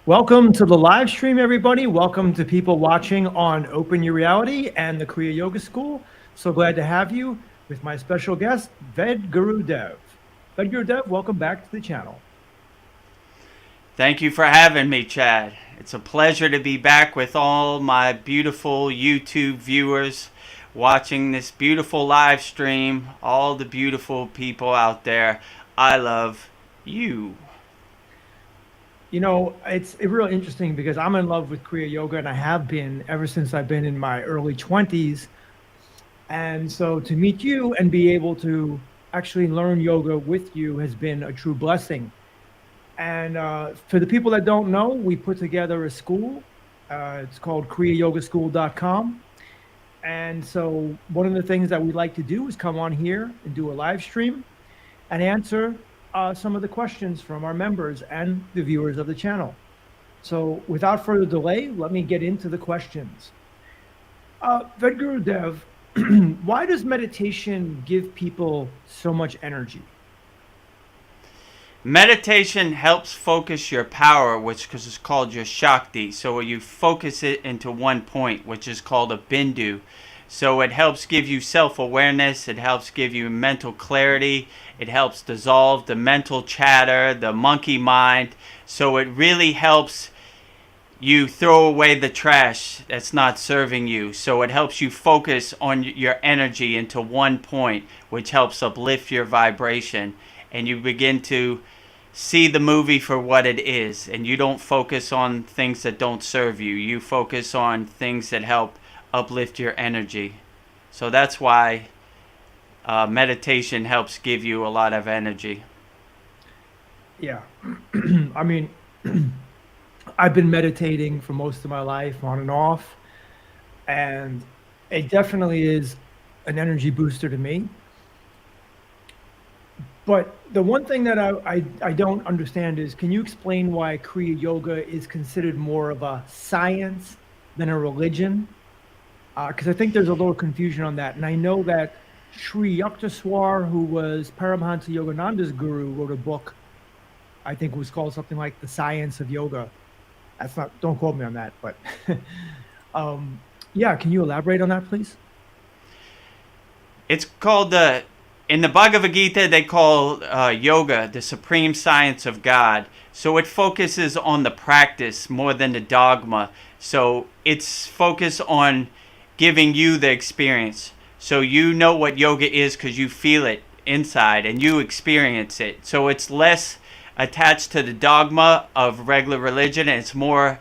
Welcome to the live stream, everybody. Welcome to people watching on Open Your Reality and the Kriya Yoga School. So glad to have you with my special guest, Vedagurudev. Vedagurudev, welcome back to the channel. Thank you for having me, Chad. It's a pleasure to be back with all my beautiful YouTube viewers watching this beautiful live stream. All the beautiful people out there. I love you. You know, it's really interesting because I'm in love with Kriya Yoga, and I have been ever since I've been in my early 20s. And so to meet you and be able to actually learn yoga with you has been a true blessing. And for the people that don't know, we put together a school. It's called kriyayogamasterclass.com. And so one of the things that we like to do is come on here and do a live stream and answer some of the questions from our members and the viewers of the channel. So without further delay, let me get into the questions. Vedagurudev, why does meditation give people so much energy? Meditation helps focus your power, which is called your Shakti. So you focus it into one point, which is called a Bindu. So it helps give you self-awareness. It helps give you mental clarity. It helps dissolve the mental chatter, the monkey mind. So it really helps you throw away the trash that's not serving you. So it helps you focus on your energy into one point, which helps uplift your vibration. And you begin to see the movie for what it is. And you don't focus on things that don't serve you. You focus on things that help uplift your energy. So that's why meditation helps give you a lot of energy. Yeah. I mean, I've been meditating for most of my life on and off, and it definitely is an energy booster to me. But the one thing that I don't understand is, can you explain why Kriya Yoga is considered more of a science than a religion? Because I think there's a little confusion on that. And I know that Sri Yukteswar, who was Paramahansa Yogananda's guru, wrote a book, I think it was called something like The Science of Yoga. That's not, don't quote me on that, but yeah, can you elaborate on that, please? It's called in the Bhagavad Gita, they call yoga the supreme science of God. So it focuses on the practice more than the dogma. So it's focused on giving you the experience. So you know what yoga is because you feel it inside and you experience it. So it's less attached to the dogma of regular religion, and it's more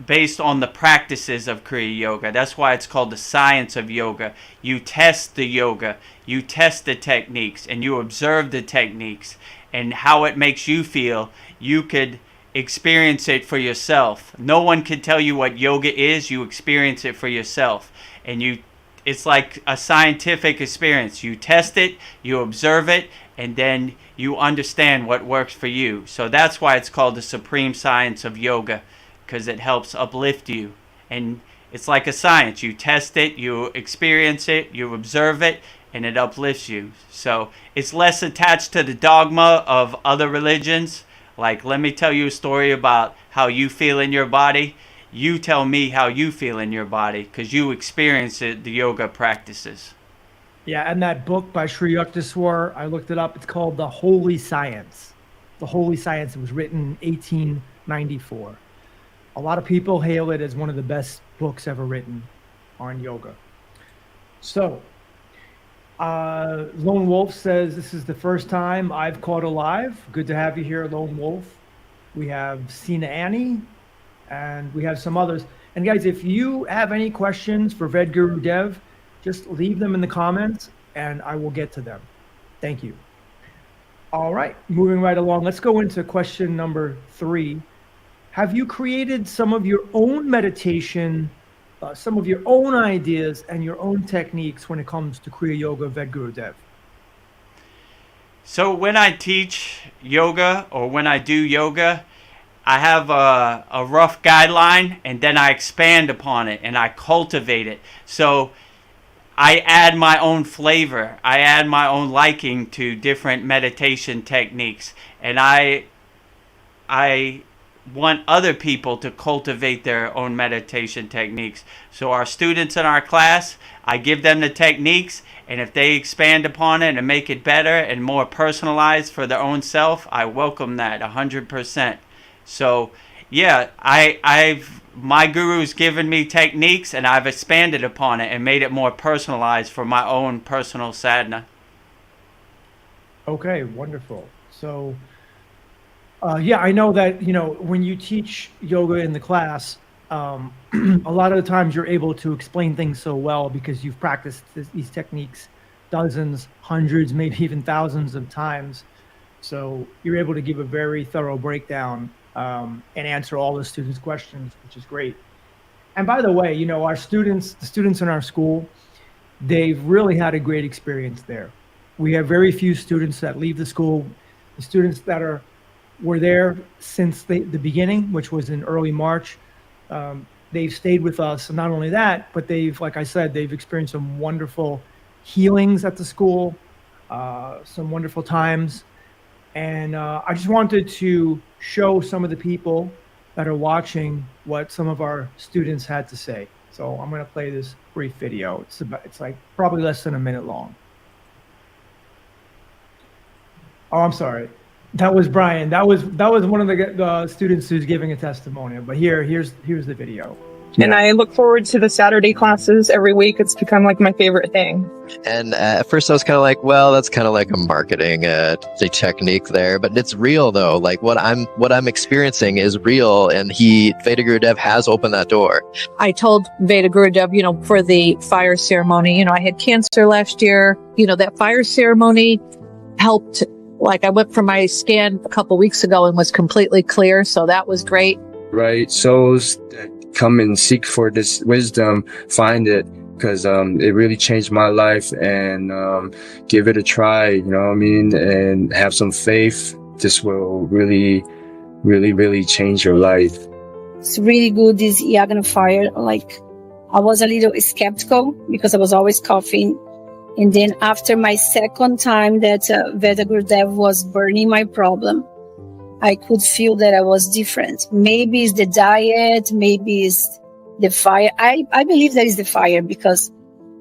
based on the practices of Kriya Yoga. That's why it's called the science of yoga. You test the yoga, you test the techniques, and you observe the techniques and how it makes you feel. You could experience it for yourself. No one can tell you what yoga is. You experience it for yourself. And it's like a scientific experience. You test it, you observe it, and then you understand what works for you. So that's why it's called the supreme science of yoga, because it helps uplift you. And it's like a science. You test it, you experience it, you observe it, and it uplifts you. So it's less attached to the dogma of other religions. Like, let me tell you a story about how you feel in your body. You tell me how you feel in your body because you experience it, the yoga practices. Yeah, and that book by Sri Yukteswar, I looked it up. It's called The Holy Science. The Holy Science. It was written in 1894. A lot of people hail it as one of the best books ever written on yoga. So, Lone Wolf says, this is the first time I've caught a live. Good to have you here, Lone Wolf. We have Sina Annie, and we have some others. And guys, if you have any questions for Vedagurudev, just leave them in the comments and I will get to them. Thank you. All right, moving right along. Let's go into question number 3. Have you created some of your own meditation, some of your own ideas and your own techniques when it comes to Kriya Yoga, Vedagurudev? So when I teach yoga or when I do yoga, I have a rough guideline and then I expand upon it and I cultivate it. So I add my own flavor. I add my own liking to different meditation techniques. And I want other people to cultivate their own meditation techniques. So our students in our class, I give them the techniques, and if they expand upon it and make it better and more personalized for their own self, I welcome that 100%. So yeah, I've my guru's given me techniques, and I've expanded upon it and made it more personalized for my own personal sadhana. Okay, wonderful. So, yeah, I know that, when you teach yoga in the class, a lot of the times you're able to explain things so well because you've practiced these techniques dozens, hundreds, maybe even thousands of times. So you're able to give a very thorough breakdown, and answer all the students' questions, which is great. And by the way, our students, the students in our school, they've really had a great experience there. We have very few students that leave the school. The students that were there since the beginning, which was in early March, they've stayed with us. And not only that, but like I said, they've experienced some wonderful healings at the school, some wonderful times. And I just wanted to show some of the people that are watching what some of our students had to say. So I'm going to play this brief video. It's like probably less than a minute long. Oh, I'm sorry. That was Brian. That was one of the students who's giving a testimonial. But here's the video. And I look forward to the Saturday classes every week. It's become like my favorite thing. And at first I was kind of like, well, that's kind of like a marketing the technique there, but it's real though. Like what I'm experiencing is real, and Vedagurudev has opened that door. I told Vedagurudev, for the fire ceremony, I had cancer last year. That fire ceremony helped. Like I went for my scan a couple weeks ago and was completely clear. So that was great. Right. Souls that come and seek for this wisdom, find it, because it really changed my life, and give it a try, and have some faith. This will really, really, really change your life. It's really good, this yagna fire. Like, I was a little skeptical because I was always coughing. And then after my second time that Vedagurudev was burning my problem, I could feel that I was different. Maybe it's the diet, maybe it's the fire. I believe that is the fire because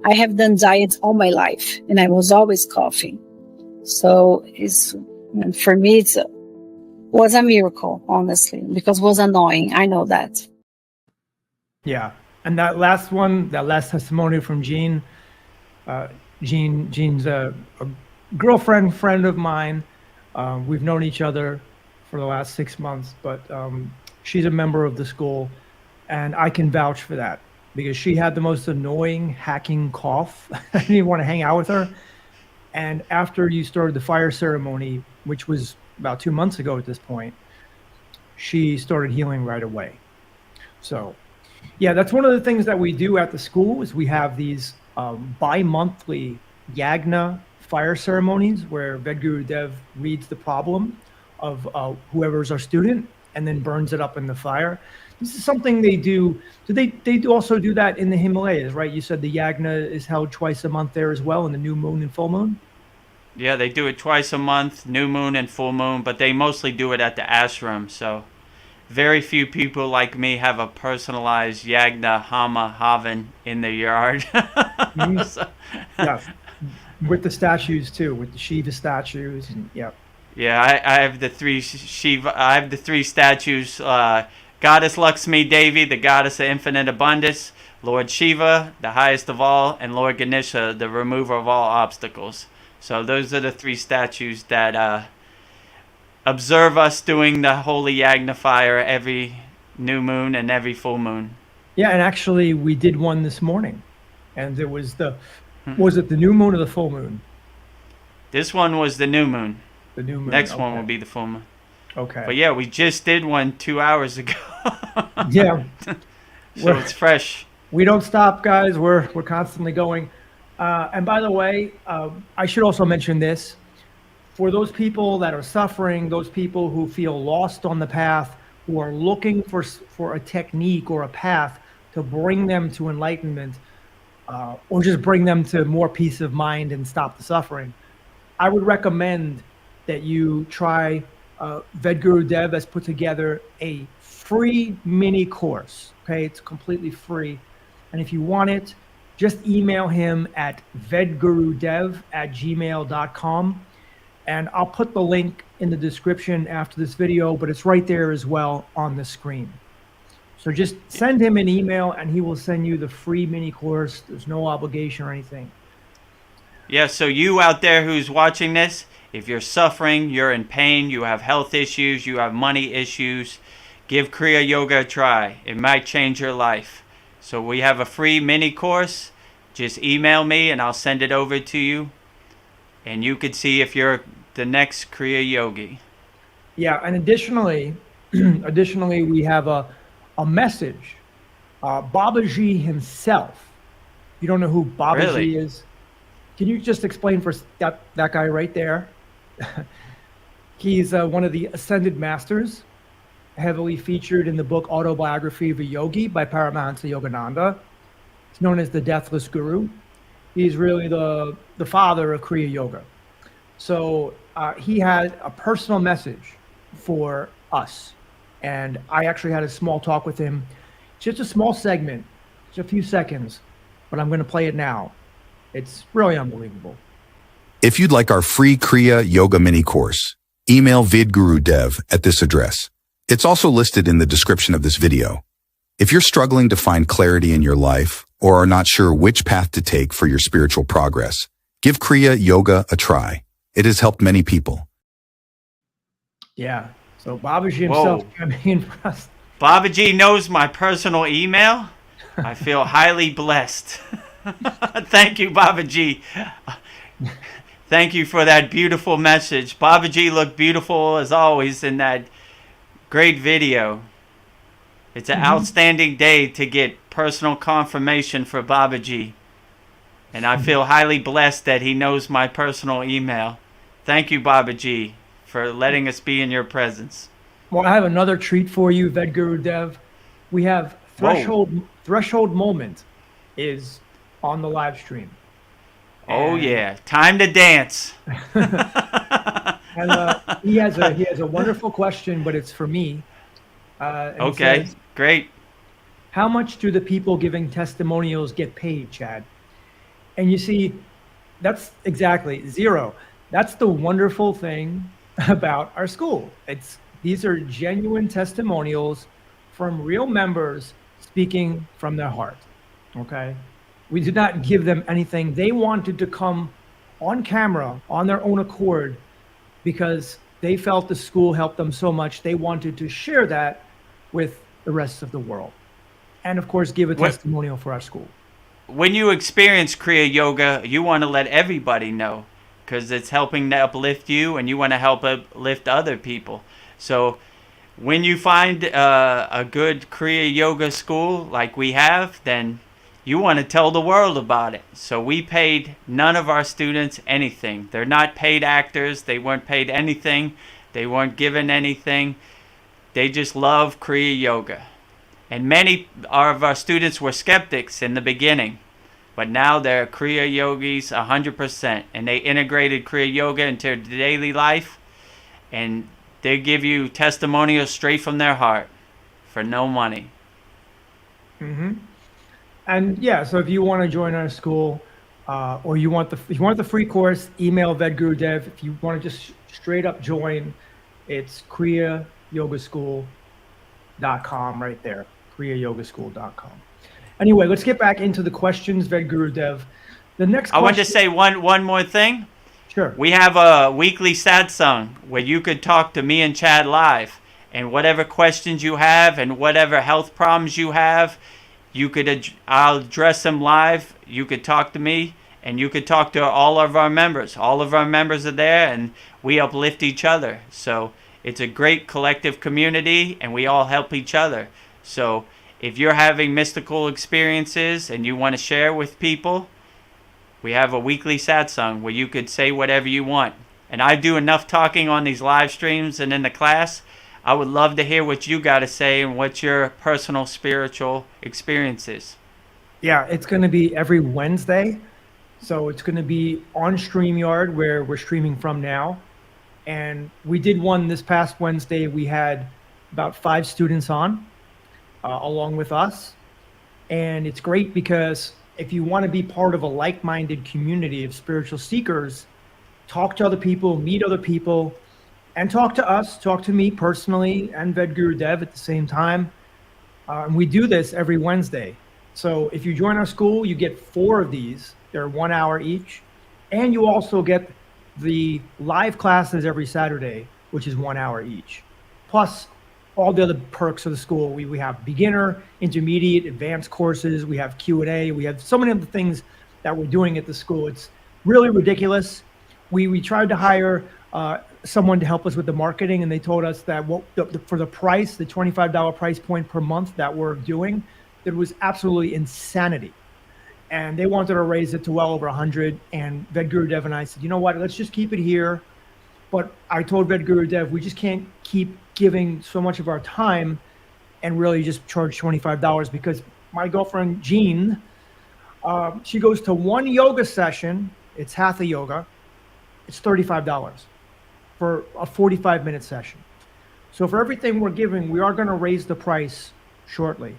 I have done diets all my life and I was always coughing. So for me, it was a miracle, honestly, because it was annoying. I know that. Yeah. And that last testimonial from Jean, Jean's a friend of mine. We've known each other for the last 6 months, but she's a member of the school, and I can vouch for that because she had the most annoying hacking cough. I didn't even want to hang out with her. And after you started the fire ceremony, which was about 2 months ago at this point, she started healing right away. So yeah, that's one of the things that we do at the school is we have these bi-monthly yagna fire ceremonies where Vedagurudev reads the problem of whoever's our student and then burns it up in the fire. This is something they do. So they do also do that in the Himalayas, right? You said the yagna is held twice a month there as well, in the new moon and full moon? Yeah, they do it twice a month, new moon and full moon, but they mostly do it at the ashram. So very few people like me have a personalized yagna hama havan in their yard. So, yeah, with the statues too, with the Shiva statues, and yeah. Yeah, I have the three Shiva. I have the three statues: Goddess Lakshmi Devi, the goddess of infinite abundance; Lord Shiva, the highest of all; and Lord Ganesha, the remover of all obstacles. So those are the three statues that observe us doing the holy yagna fire every new moon and every full moon. Yeah, and actually we did one this morning, and it was was it the new moon or the full moon? This one was the new moon. The new moon. Next okay. one will be the full moon. Okay. But yeah, we just did one 2 hours ago. Yeah. So it's fresh. We don't stop, guys. We're constantly going. And by the way, I should also mention this. For those people that are suffering, those people who feel lost on the path, who are looking for a technique or a path to bring them to enlightenment, or just bring them to more peace of mind and stop the suffering, I would recommend that you try Vedagurudev has put together a free mini course. Okay, it's completely free. And if you want it, just email him at vedagurudev@gmail.com. And I'll put the link in the description after this video, but it's right there as well on the screen. So just send him an email and he will send you the free mini course. There's no obligation or anything. Yeah, so you out there who's watching this, if you're suffering, you're in pain, you have health issues, you have money issues, give Kriya Yoga a try. It might change your life. So we have a free mini course. Just email me and I'll send it over to you. And you could see if you're the next Kriya Yogi. Yeah, and additionally, we have a message. Babaji himself. You don't know who Babaji Really? is? Can you just explain for that guy right there? He's one of the Ascended Masters, heavily featured in the book Autobiography of a Yogi by Paramahansa Yogananda. He's known as the Deathless Guru. He's really the father of Kriya Yoga. So he had a personal message for us. And I actually had a small talk with him, just a small segment, just a few seconds, but I'm going to play it now. It's really unbelievable. If you'd like our free Kriya Yoga mini course, email Vedagurudev at this address. It's also listed in the description of this video. If you're struggling to find clarity in your life or are not sure which path to take for your spiritual progress, give Kriya Yoga a try. It has helped many people. Yeah. So Babaji himself Whoa. can be impressed. Babaji knows my personal email. I feel highly blessed. Thank you, Babaji. Thank you for that beautiful message. Babaji looked beautiful as always in that great video. It's an outstanding day to get personal confirmation for Babaji. And I feel highly blessed that he knows my personal email. Thank you, Babaji, for letting us be in your presence. Well, I have another treat for you, Vedagurudev. We have Threshold Moment is on the live stream. Oh yeah, time to dance. And he has a wonderful question, but it's for me. And it Okay, says, great. how much do the people giving testimonials get paid, Chad? And you see, that's exactly zero. That's the wonderful thing about our school. These are genuine testimonials from real members speaking from their heart. Okay? We did not give them anything. They wanted to come on camera on their own accord because they felt the school helped them so much. They wanted to share that with the rest of the world. And of course, give a testimonial for our school. When you experience Kriya Yoga, you want to let everybody know because it's helping to uplift you and you want to help uplift other people. So when you find a good Kriya Yoga school like we have, then you want to tell the world about it. So we paid none of our students anything. They're not paid actors. They weren't paid anything. They weren't given anything. They just love Kriya Yoga. And many of our students were skeptics in the beginning, but now they're Kriya Yogis 100%, and they integrated Kriya Yoga into their daily life, and they give you testimonials straight from their heart for no money. Mm-hmm. And yeah, so if you want to join our school, or if you want the free course, email Vedagurudev. If you want to just straight up join, it's kriyayogamasterclass.com right there. kriyayogamasterclass.com. Anyway, let's get back into the questions, Vedagurudev. The next question, I want to say one more thing. Sure. We have a weekly satsang where you could talk to me and Chad live, and whatever questions you have and whatever health problems you have, I'll address them live. You could talk to me, and you could talk to all of our members. All of our members are there, and we uplift each other. So it's a great collective community, and we all help each other. So if you're having mystical experiences and you want to share with people, we have a weekly satsang where you could say whatever you want. And I do enough talking on these live streams and in the class. I would love to hear what you got to say and what your personal spiritual experience is. Yeah, it's going to be every Wednesday. So it's going to be on StreamYard, where we're streaming from now. And we did one this past Wednesday. We had about 5 students on along with us. And it's great because if you want to be part of a like-minded community of spiritual seekers, talk to other people, meet other people, and talk to us, talk to me personally and Vedagurudev at the same time. And we do this every Wednesday. So if you join our school, you get 4 of these. They're 1 hour each. And you also get the live classes every Saturday, which is 1 hour each. Plus all the other perks of the school. We have beginner, intermediate, advanced courses. We have Q&A. We have so many of the things that we're doing at the school. It's really ridiculous. We tried to hire someone to help us with the marketing, and they told us that for the price, the $25 price point per month that we're doing, it was absolutely insanity. And they wanted to raise it to well over 100. And Vedagurudev and I said, you know what, let's just keep it here. But I told Vedagurudev, we just can't keep giving so much of our time and really just charge $25, because my girlfriend, Jean, she goes to one yoga session. It's hatha yoga. It's $35 for a 45-minute session. So for everything we're giving, we are going to raise the price shortly.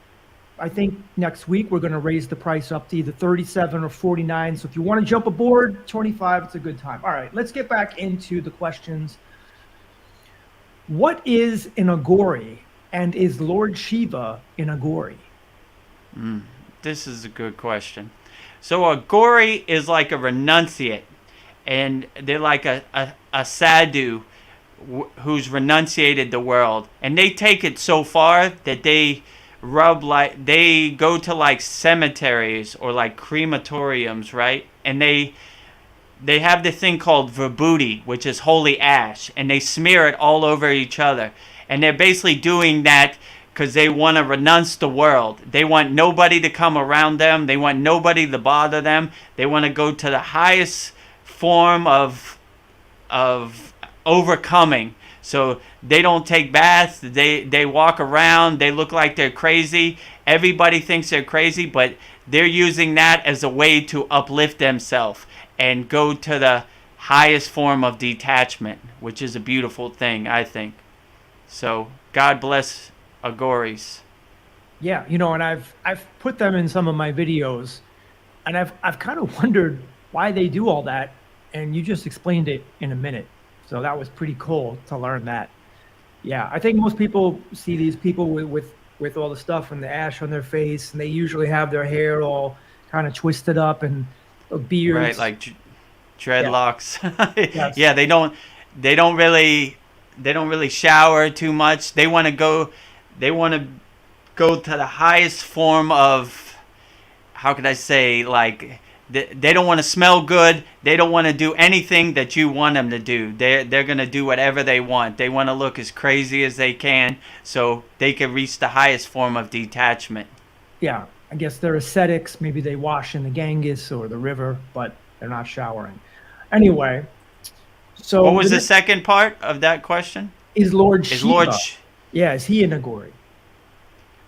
I think next week we're going to raise the price up to either 37 or 49. So if you want to jump aboard, 25, it's a good time. All right, let's get back into the questions. What is an Agori, and is Lord Shiva an Agori? This is a good question. So a Agori is like a renunciate, and they're like a sadhu who's renunciated the world. And they take it so far that they go to like cemeteries or like crematoriums, right? And they have this thing called vibhuti, which is holy ash, and they smear it all over each other. And they're basically doing that because they want to renounce the world. They want nobody to come around them. They want nobody to bother them. They want to go to the highest form of overcoming. So they don't take baths. They walk around. They look like they're crazy. Everybody thinks they're crazy, but they're using that as a way to uplift themselves and go to the highest form of detachment, which is a beautiful thing, I think. So God bless Agoris. Yeah, and I've put them in some of my videos, and I've kind of wondered why they do all that, and you just explained it in a minute. So that was pretty cool to learn that. Yeah, I think most people see these people with all the stuff and the ash on their face, and they usually have their hair all kind of twisted up and beards. Right, like dreadlocks. Yeah. Yes. Yeah, they don't really shower too much. They want to go to the highest form of, how could I say, like, they don't want to smell good. They don't want to do anything that you want them to do. They're going to do whatever they want. They want to look as crazy as they can so they can reach the highest form of detachment. Yeah, I guess they're ascetics. Maybe they wash in the Ganges or the river, but they're not showering. Anyway, so what was the second part of that question? Is Lord Shiva? Yeah, is he an Agori?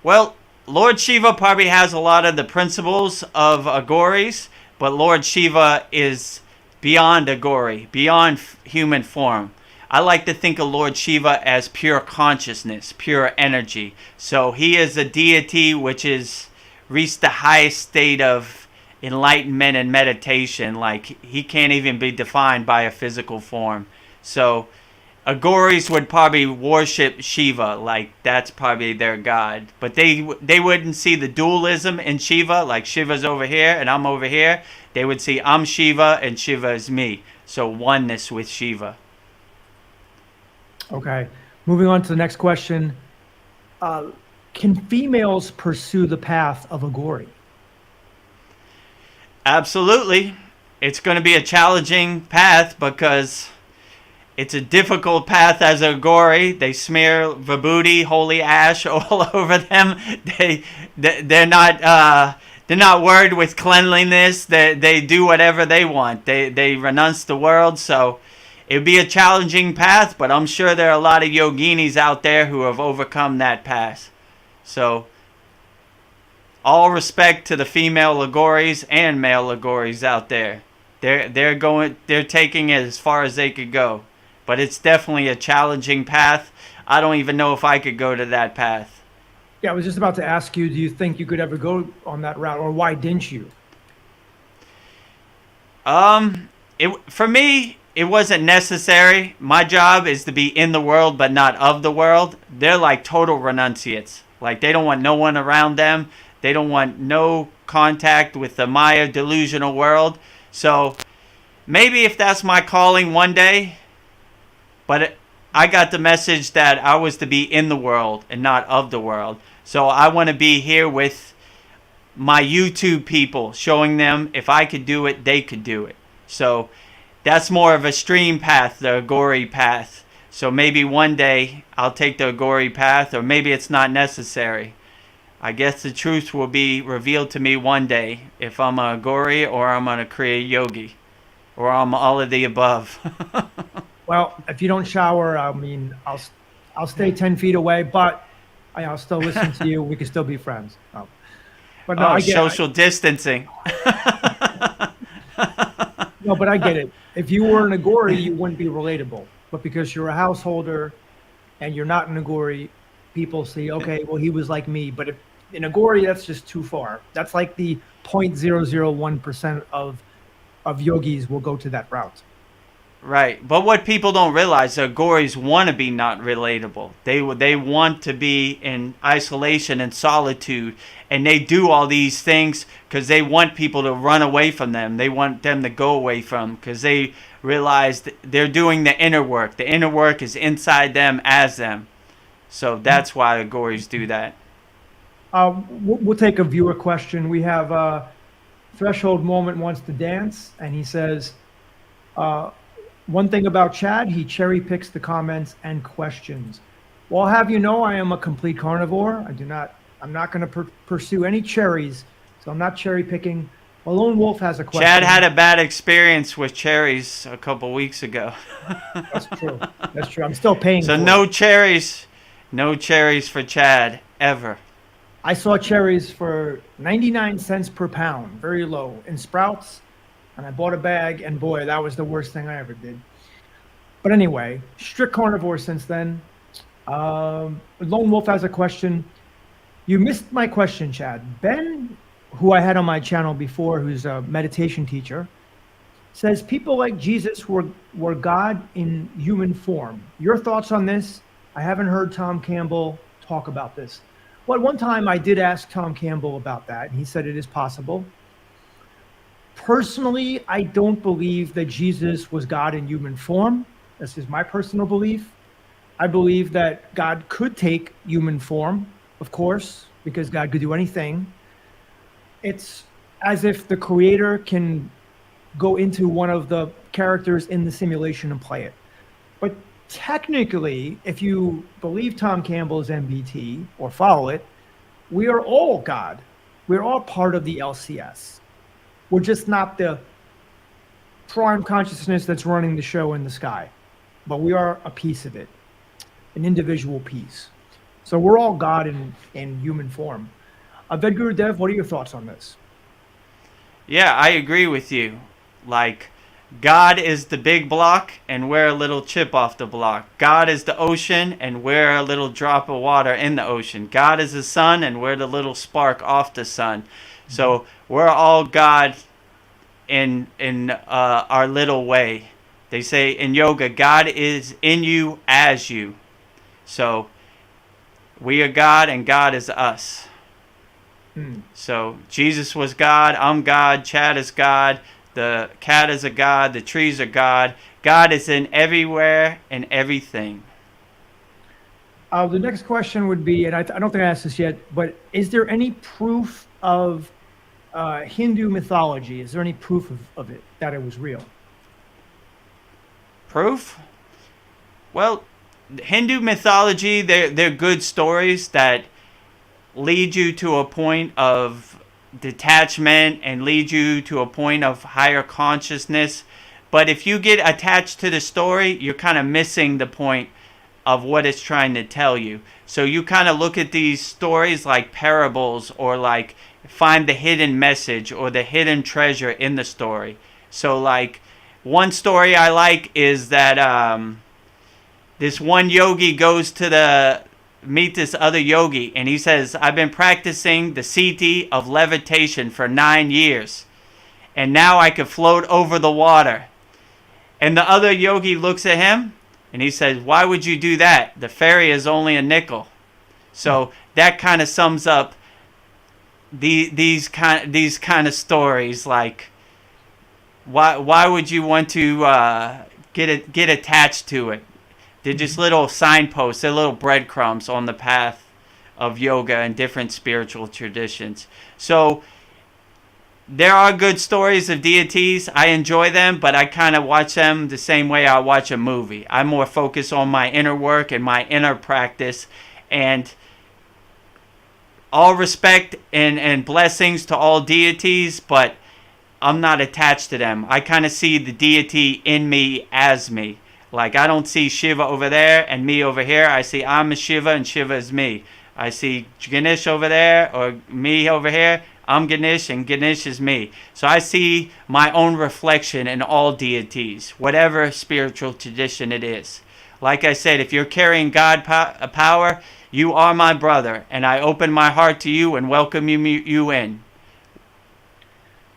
Well, Lord Shiva probably has a lot of the principles of Agoris, but Lord Shiva is beyond Agori, beyond human form. I like to think of Lord Shiva as pure consciousness, pure energy. So he is a deity which is reached the highest state of enlightenment and meditation. Like, he can't even be defined by a physical form. So Agoris would probably worship Shiva, like that's probably their god. But they wouldn't see the dualism in Shiva, like Shiva's over here and I'm over here. They would see I'm Shiva and Shiva is me. So oneness with Shiva. Okay, moving on to the next question. Can females pursue the path of Agori? Absolutely. It's going to be a challenging path because it's a difficult path as a Agori. They smear vibhuti, holy ash, all over them. They're not worried with cleanliness. They do whatever they want. They renounce the world. So it would be a challenging path, but I'm sure there are a lot of yoginis out there who have overcome that path. So all respect to the female Agoris and male Agoris out there. They're taking it as far as they could go. but it's definitely a challenging path. I don't even know if I could go to that path. Yeah, I was just about to ask you, do you think you could ever go on that route, or why didn't you? For me, it wasn't necessary. My job is to be in the world, but not of the world. They're like total renunciates. Like, they don't want no one around them. They don't want no contact with the Maya delusional world. So maybe if that's my calling one day, but I got the message that I was to be in the world and not of the world. So I want to be here with my YouTube people, showing them if I could do it, they could do it. So that's more of a stream path, the Agori path. So maybe one day I'll take the Agori path, or maybe it's not necessary. I guess the truth will be revealed to me one day if I'm a Agori or I'm a Kriya yogi, or I'm all of the above. Well, if you don't shower, I mean, I'll stay 10 feet away, but I'll still listen to you. We can still be friends. Oh. But no, social distancing. No, but I get it. If you were an Agori, you wouldn't be relatable. But because you're a householder and you're not an Agori, people see, okay, well, he was like me. But if in Agori, that's just too far. That's like the 0.001% of yogis will go to that route. Right, but what people don't realize, the Agoris want to be not relatable. They want to be in isolation and solitude, and they do all these things because they want people to run away from them. They want them to go away from, because they realize that they're doing the inner work. The inner work is inside them as them. So that's why Agoris do that. We'll take a viewer question. We have Threshold Moment wants to dance, and he says, one thing about Chad, he cherry picks the comments and questions. Well, I'll have you know, I am a complete carnivore. I'm not going to pursue any cherries, so I'm not cherry picking. Well, Lone Wolf has a question. Chad had a bad experience with cherries a couple weeks ago. That's true. That's true. I'm still paying so for no it. No cherries for Chad, ever. I saw cherries for 99 cents per pound, very low, in Sprouts. And I bought a bag, and boy, that was the worst thing I ever did. But anyway, strict carnivore since then. Lone Wolf has a question. You missed my question, Chad. Ben, who I had on my channel before, who's a meditation teacher, says people like Jesus were God in human form. Your thoughts on this? I haven't heard Tom Campbell talk about this. Well, one time I did ask Tom Campbell about that, and he said it is possible. Personally, I don't believe that Jesus was God in human form. This is my personal belief. I believe that God could take human form, of course, because God could do anything. It's as if the creator can go into one of the characters in the simulation and play it. But technically, if you believe Tom Campbell's MBT or follow it, we are all God. We're all part of the LCS. We're just not the prime consciousness that's running the show in the sky, but we are a piece of it, an individual piece. So we're all God in human form. Vedagurudev, what are your thoughts on this? Yeah, I agree with you. Like, God is the big block, and we're a little chip off the block. God is the ocean, and we're a little drop of water in the ocean. God is the sun, and we're the little spark off the sun. So we're all God in our little way. They say in yoga, God is in you as you. So we are God and God is us. So Jesus was God, I'm God, Chad is God, the cat is a God, the trees are God. God is in everywhere and everything. The next question would be, and I don't think I asked this yet, but is there any proof of Hindu mythology? Is there any proof of it, that it was real? Proof? Well, Hindu mythology, they're good stories that lead you to a point of detachment and lead you to a point of higher consciousness. But if you get attached to the story, you're kind of missing the point of what it's trying to tell you. So you kind of look at these stories like parables, or like find the hidden message or the hidden treasure in the story. So like one story I like is that this one yogi goes to meet this other yogi, and he says, I've been practicing the siddhi of levitation for 9 years, and now I can float over the water. And the other yogi looks at him, and he says, why would you do that? The ferry is only a nickel. So that kind of sums up these kind of stories. Like, why would you want to get attached to it? They're just little signposts. They're little breadcrumbs on the path of yoga and different spiritual traditions. So there are good stories of deities. I enjoy them, but I kind of watch them the same way I watch a movie. I'm more focused on my inner work and my inner practice. And all respect and blessings to all deities, but I'm not attached to them. I kind of see the deity in me as me. Like, I don't see Shiva over there and me over here. I see I'm a Shiva and Shiva is me. I see Ganesh over there or me over here. I'm Ganesh and Ganesh is me. So I see my own reflection in all deities, whatever spiritual tradition it is. Like I said, if you're carrying God power, you are my brother, and I open my heart to you and welcome you in.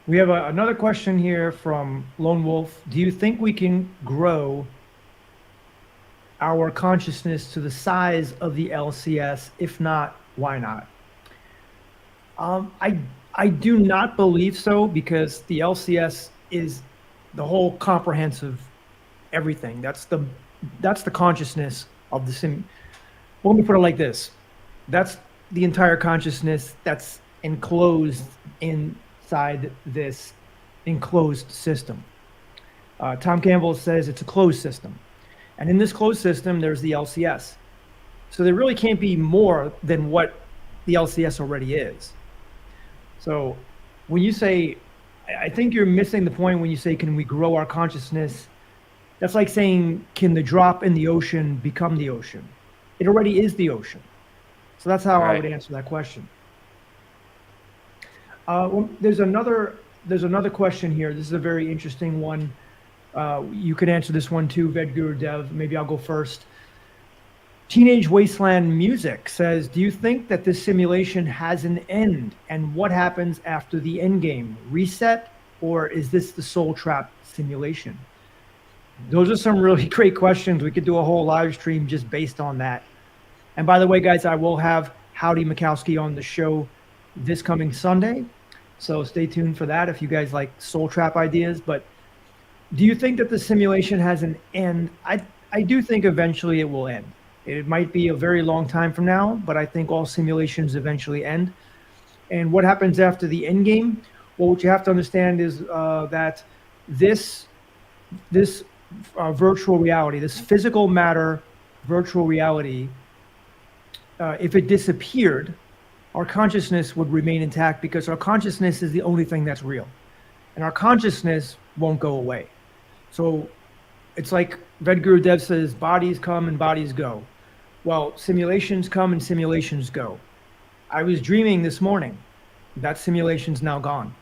We have another question here from Lone Wolf. Do you think we can grow our consciousness to the size of the LCS? If not, why not? I do not believe so, because the LCS is the whole comprehensive everything. That's the consciousness of the sim. Well, let me put it like this. That's the entire consciousness that's enclosed inside this enclosed system. Tom Campbell says it's a closed system. And in this closed system, there's the LCS. So there really can't be more than what the LCS already is. So when you say, I think you're missing the point when you say, can we grow our consciousness? That's like saying, can the drop in the ocean become the ocean? It already is the ocean. So that's how I would answer that question. Well, there's another question here. This is a very interesting one. You could answer this one too, Vedagurudev. Maybe I'll go first. Teenage Wasteland Music says, do you think that this simulation has an end? And what happens after the end game? Reset? Or is this the soul trap simulation? Those are some really great questions. We could do a whole live stream just based on that. And by the way, guys, I will have Howdy Mikowski on the show this coming Sunday. So stay tuned for that if you guys like soul trap ideas. But do you think that the simulation has an end? I do think eventually it will end. It might be a very long time from now, but I think all simulations eventually end. And what happens after the end game? Well, what you have to understand is that this virtual reality, this physical matter virtual reality, if it disappeared, our consciousness would remain intact, because our consciousness is the only thing that's real. And our consciousness won't go away. So it's like Vedagurudev says, bodies come and bodies go. Well, simulations come and simulations go. I was dreaming this morning. That simulation's now gone.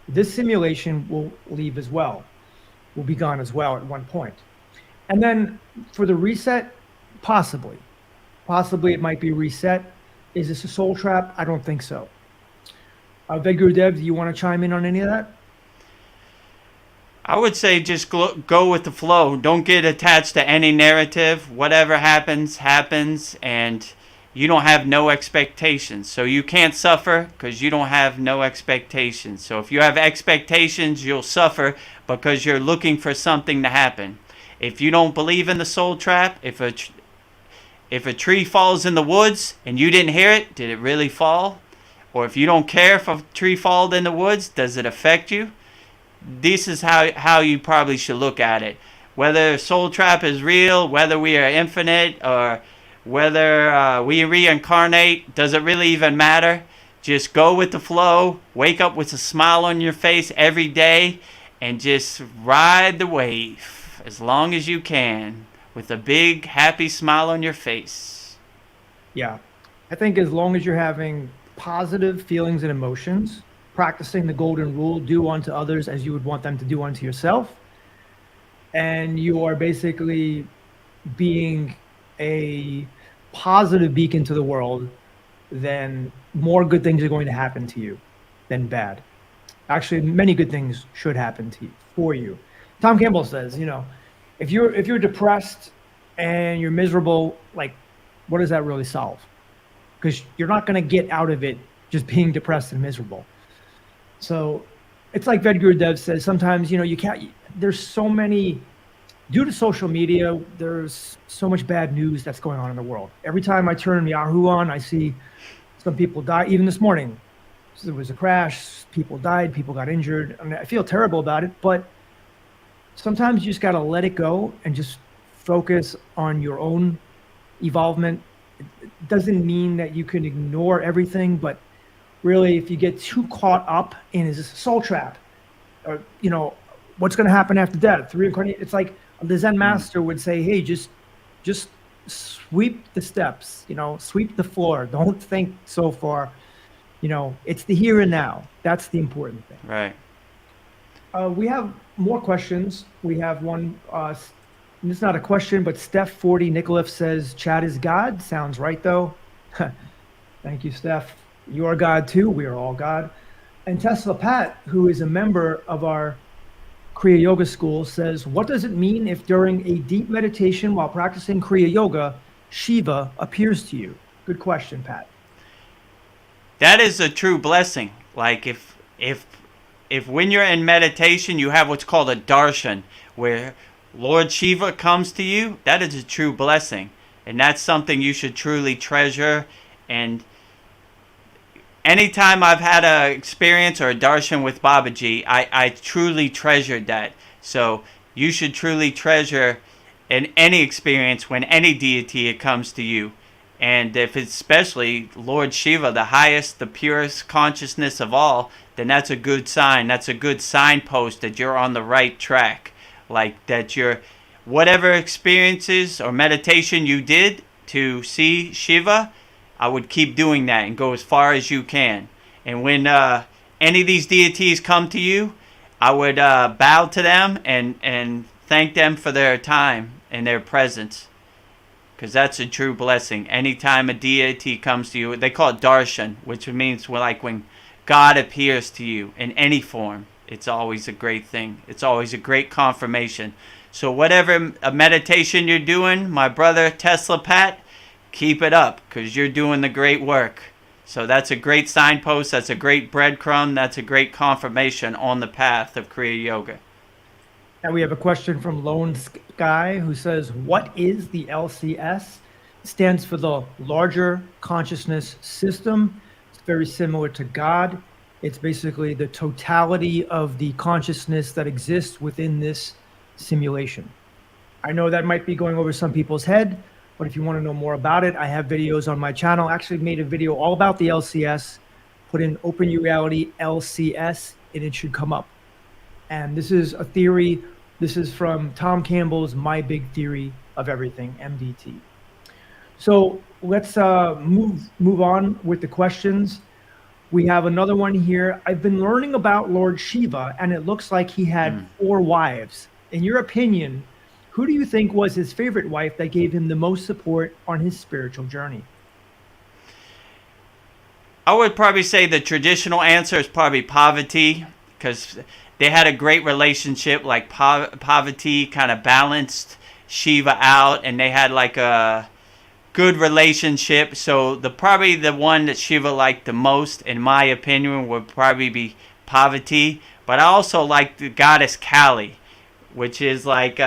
This simulation will leave as well, will be gone as well at one point. And then for the reset, possibly it might be reset. Is this a soul trap? I don't think so. Vedagurudev, do you want to chime in on any of that? I would say just go with the flow. Don't get attached to any narrative. Whatever happens, happens, and you don't have no expectations. So you can't suffer because you don't have no expectations. So if you have expectations, you'll suffer because you're looking for something to happen. If you don't believe in the soul trap, if a tree falls in the woods and you didn't hear it, did it really fall? Or if you don't care if a tree falls in the woods, does it affect you? This is how you probably should look at it. Whether soul trap is real, whether we are infinite, or whether we reincarnate, does it really even matter? Just go with the flow. Wake up with a smile on your face every day and just ride the wave as long as you can with a big, happy smile on your face. Yeah. I think as long as you're having positive feelings and emotions, practicing the golden rule, do unto others as you would want them to do unto yourself, and you are basically being a positive beacon to the world, then more good things are going to happen to you than bad. Actually, many good things should happen to you for you. Tom Campbell says, if you're depressed and you're miserable, like, what does that really solve? Because you're not going to get out of it just being depressed and miserable. So it's like Vedagurudev says, sometimes, you can't, there's so many, due to social media, there's so much bad news that's going on in the world. Every time I turn Yahoo on, I see some people die. Even this morning, there was a crash, people died, people got injured. I mean, I feel terrible about it, but sometimes you just got to let it go and just focus on your own evolvement. It doesn't mean that you can ignore everything, but really, if you get too caught up in is this a soul trap, or what's going to happen after death, reincarnate, it's like the Zen master would say, hey, just sweep the steps, sweep the floor. Don't think so far. It's the here and now. That's the important thing. Right. We have more questions. We have one. It's not a question, but Steph 40 Nikolaev says, Chad is God. Sounds right, though. Thank you, Steph. You are God, too. We are all God. And Tesla Pat, who is a member of our Kriya Yoga School, says, what does it mean if during a deep meditation while practicing Kriya Yoga, Shiva appears to you? Good question, Pat. That is a true blessing. Like if when you're in meditation, you have what's called a darshan, where Lord Shiva comes to you, that is a true blessing. And that's something you should truly treasure. And anytime I've had an experience or a darshan with Babaji, I truly treasured that. So you should truly treasure in any experience when any deity comes to you. And if it's especially Lord Shiva, the highest, the purest consciousness of all, then that's a good sign. That's a good signpost that you're on the right track. Like that you're, whatever experiences or meditation you did to see Shiva, I would keep doing that and go as far as you can. And when any of these deities come to you, I would bow to them and thank them for their time and their presence. Because that's a true blessing. Anytime a deity comes to you, they call it darshan, which means like when God appears to you in any form, it's always a great thing. It's always a great confirmation. So whatever meditation you're doing, my brother Tesla Pat, keep it up because you're doing the great work. So that's a great signpost. That's a great breadcrumb. That's a great confirmation on the path of Kriya Yoga. And we have a question from Lone Sky who says, what is the LCS? It stands for the Larger Consciousness System. It's very similar to God. It's basically the totality of the consciousness that exists within this simulation. I know that might be going over some people's head, but if you want to know more about it, I have videos on my channel. I actually made a video all about the LCS. Put in Open Your Reality LCS and it should come up. And this is a theory. This is from Tom Campbell's My Big Theory of Everything, MDT. So let's move on with the questions. We have another one here. I've been learning about Lord Shiva, and it looks like he had 4 wives. In your opinion, who do you think was his favorite wife that gave him the most support on his spiritual journey? I would probably say the traditional answer is probably Parvati, because they had a great relationship. Like Parvati kind of balanced Shiva out, and they had like a good relationship. So probably the one that Shiva liked the most, in my opinion, would probably be Parvati. But I also like the goddess Kali, which is like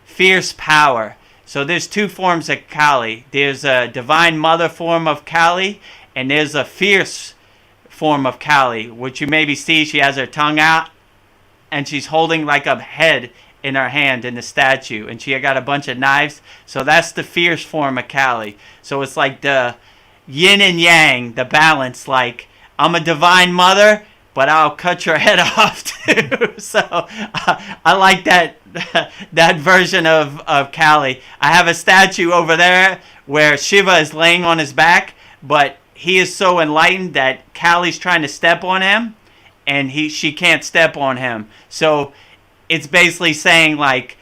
fierce power. So there's 2 forms of Kali. There's a divine mother form of Kali, and there's a fierce form of Kali, which you maybe see. She has her tongue out, and she's holding like a head in her hand in the statue, and she got a bunch of knives. So that's the fierce form of Kali. So it's like the yin and yang, the balance. Like, I'm a divine mother, but I'll cut your head off too. So I like that version of Kali. I have a statue over there where Shiva is laying on his back, but he is so enlightened that Kali's trying to step on him, and she can't step on him. So it's basically saying, like,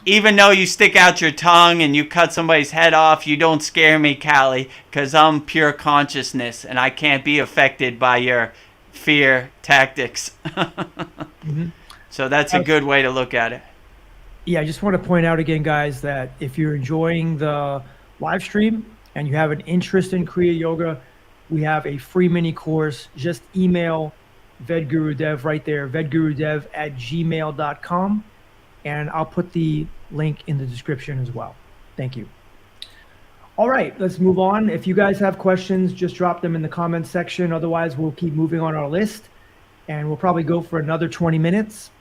even though you stick out your tongue and you cut somebody's head off, you don't scare me, Callie, because I'm pure consciousness and I can't be affected by your fear tactics. Mm-hmm. So that's a good way to look at it. Yeah, I just want to point out again, guys, that if you're enjoying the live stream and you have an interest in Kriya Yoga, we have a free mini course. Just email Vedagurudev right there, vedagurudev@gmail.com, and I'll put the link in the description as well. Thank you. All right, let's move on. If you guys have questions, just drop them in the comments section. Otherwise, we'll keep moving on our list, and we'll probably go for another 20 minutes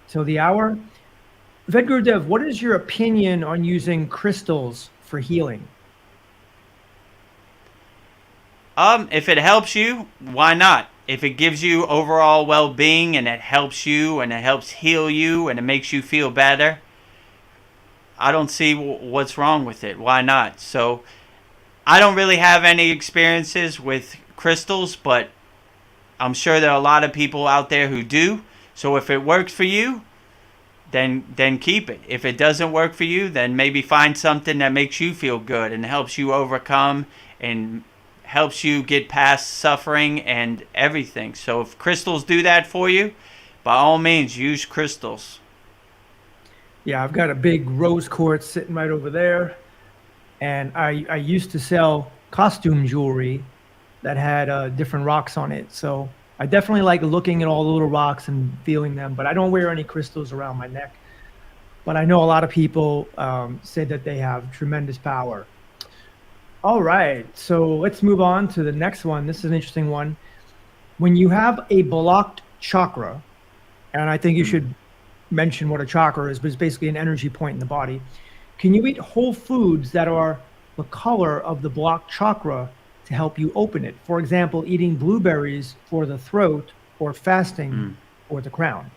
till the hour. Vedagurudev, what is your opinion on using crystals for healing? If it helps you, why not? If it gives you overall well-being and it helps you and it helps heal you and it makes you feel better, I don't see what's wrong with it. Why not? So I don't really have any experiences with crystals, but I'm sure there are a lot of people out there who do. So if it works for you, then keep it. If it doesn't work for you, then maybe find something that makes you feel good and helps you overcome and helps you get past suffering and everything. So if crystals do that for you, by all means, use crystals. Yeah, I've got a big rose quartz sitting right over there. And I used to sell costume jewelry that had different rocks on it. So I definitely like looking at all the little rocks and feeling them, but I don't wear any crystals around my neck. But I know a lot of people say that they have tremendous power. All right, so let's move on to the next one. This is an interesting one. When you have a blocked chakra, and I think you should mention what a chakra is, but it's basically an energy point in the body. Can you eat whole foods that are the color of the blocked chakra to help you open it? For example, eating blueberries for the throat or fasting for the crown.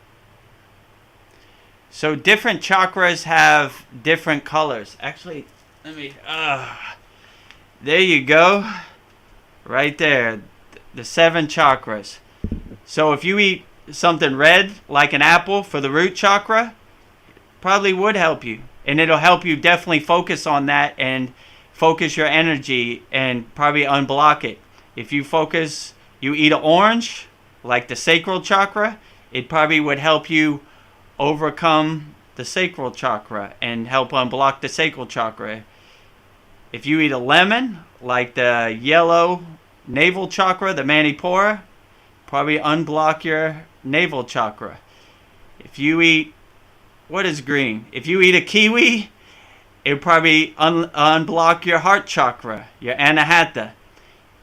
So different chakras have different colors. Actually, let me... there you go. Right there. The 7 chakras. So if you eat something red, like an apple, for the root chakra, probably would help you. And it'll help you definitely focus on that and focus your energy and probably unblock it. If you eat an orange, like the sacral chakra, it probably would help you overcome the sacral chakra and help unblock the sacral chakra. If you eat a lemon, like the yellow navel chakra, the manipura, probably unblock your navel chakra. If you eat, what is green? If you eat a kiwi, it probably unblock your heart chakra, your anahata.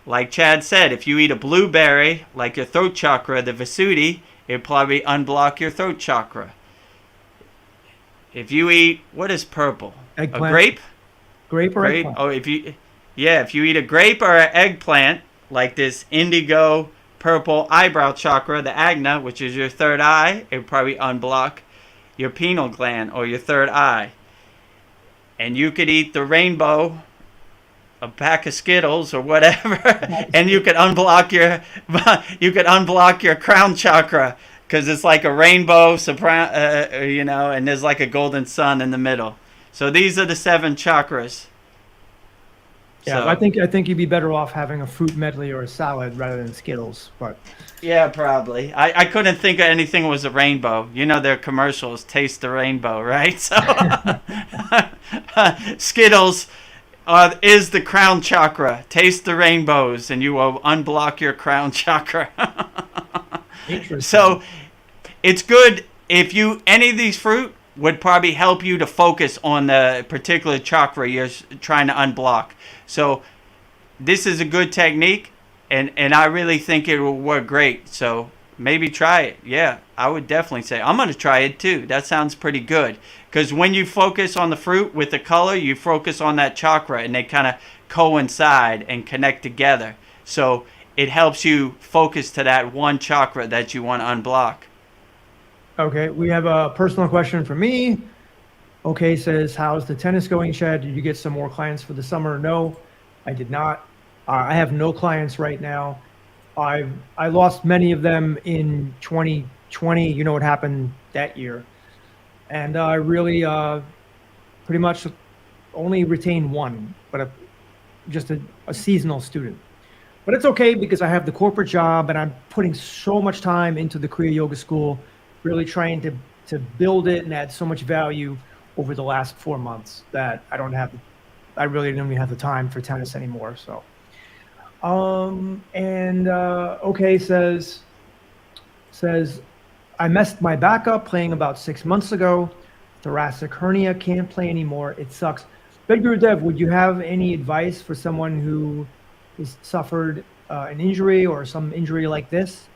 Like Chad said, if you eat a blueberry, like your throat chakra, the visuddhi, it probably unblock your throat chakra. If you eat, what is purple? Eggplant. A grape? Grape or eggplant? Oh, if you eat a grape or an eggplant, like this indigo purple eyebrow chakra, the agna, which is your third eye, it probably unblock your pineal gland or your third eye. And you could eat the rainbow, a pack of Skittles or whatever, and you could unblock your crown chakra, because it's like a rainbow, and there's like a golden sun in the middle. So these are the 7 chakras. Yeah, so, I think you'd be better off having a fruit medley or a salad rather than Skittles. But yeah, probably. I couldn't think of anything was a rainbow. You know, their commercials, taste the rainbow, right? So Skittles is the crown chakra. Taste the rainbows and you will unblock your crown chakra. Interesting. So it's good if any of these fruit would probably help you to focus on the particular chakra you're trying to unblock. So this is a good technique, and I really think it will work great. So maybe try it. Yeah, I would definitely say. I'm going to try it too. That sounds pretty good. Because when you focus on the fruit with the color, you focus on that chakra, and they kind of coincide and connect together. So it helps you focus to that one chakra that you want to unblock. Okay, we have a personal question from me. Okay, says, how's the tennis going, Chad? Did you get some more clients for the summer? No, I did not. I have no clients right now. I lost many of them in 2020. You know what happened that year. And I really pretty much only retain one, but just a seasonal student. But it's okay because I have the corporate job and I'm putting so much time into the Kriya Yoga School, really trying to build it and add so much value over the last 4 months that I really don't even have the time for tennis anymore. So, okay says, I messed my back up playing about 6 months ago. Thoracic hernia, can't play anymore. It sucks. Vedagurudev, would you have any advice for someone who has suffered an injury or some injury like this?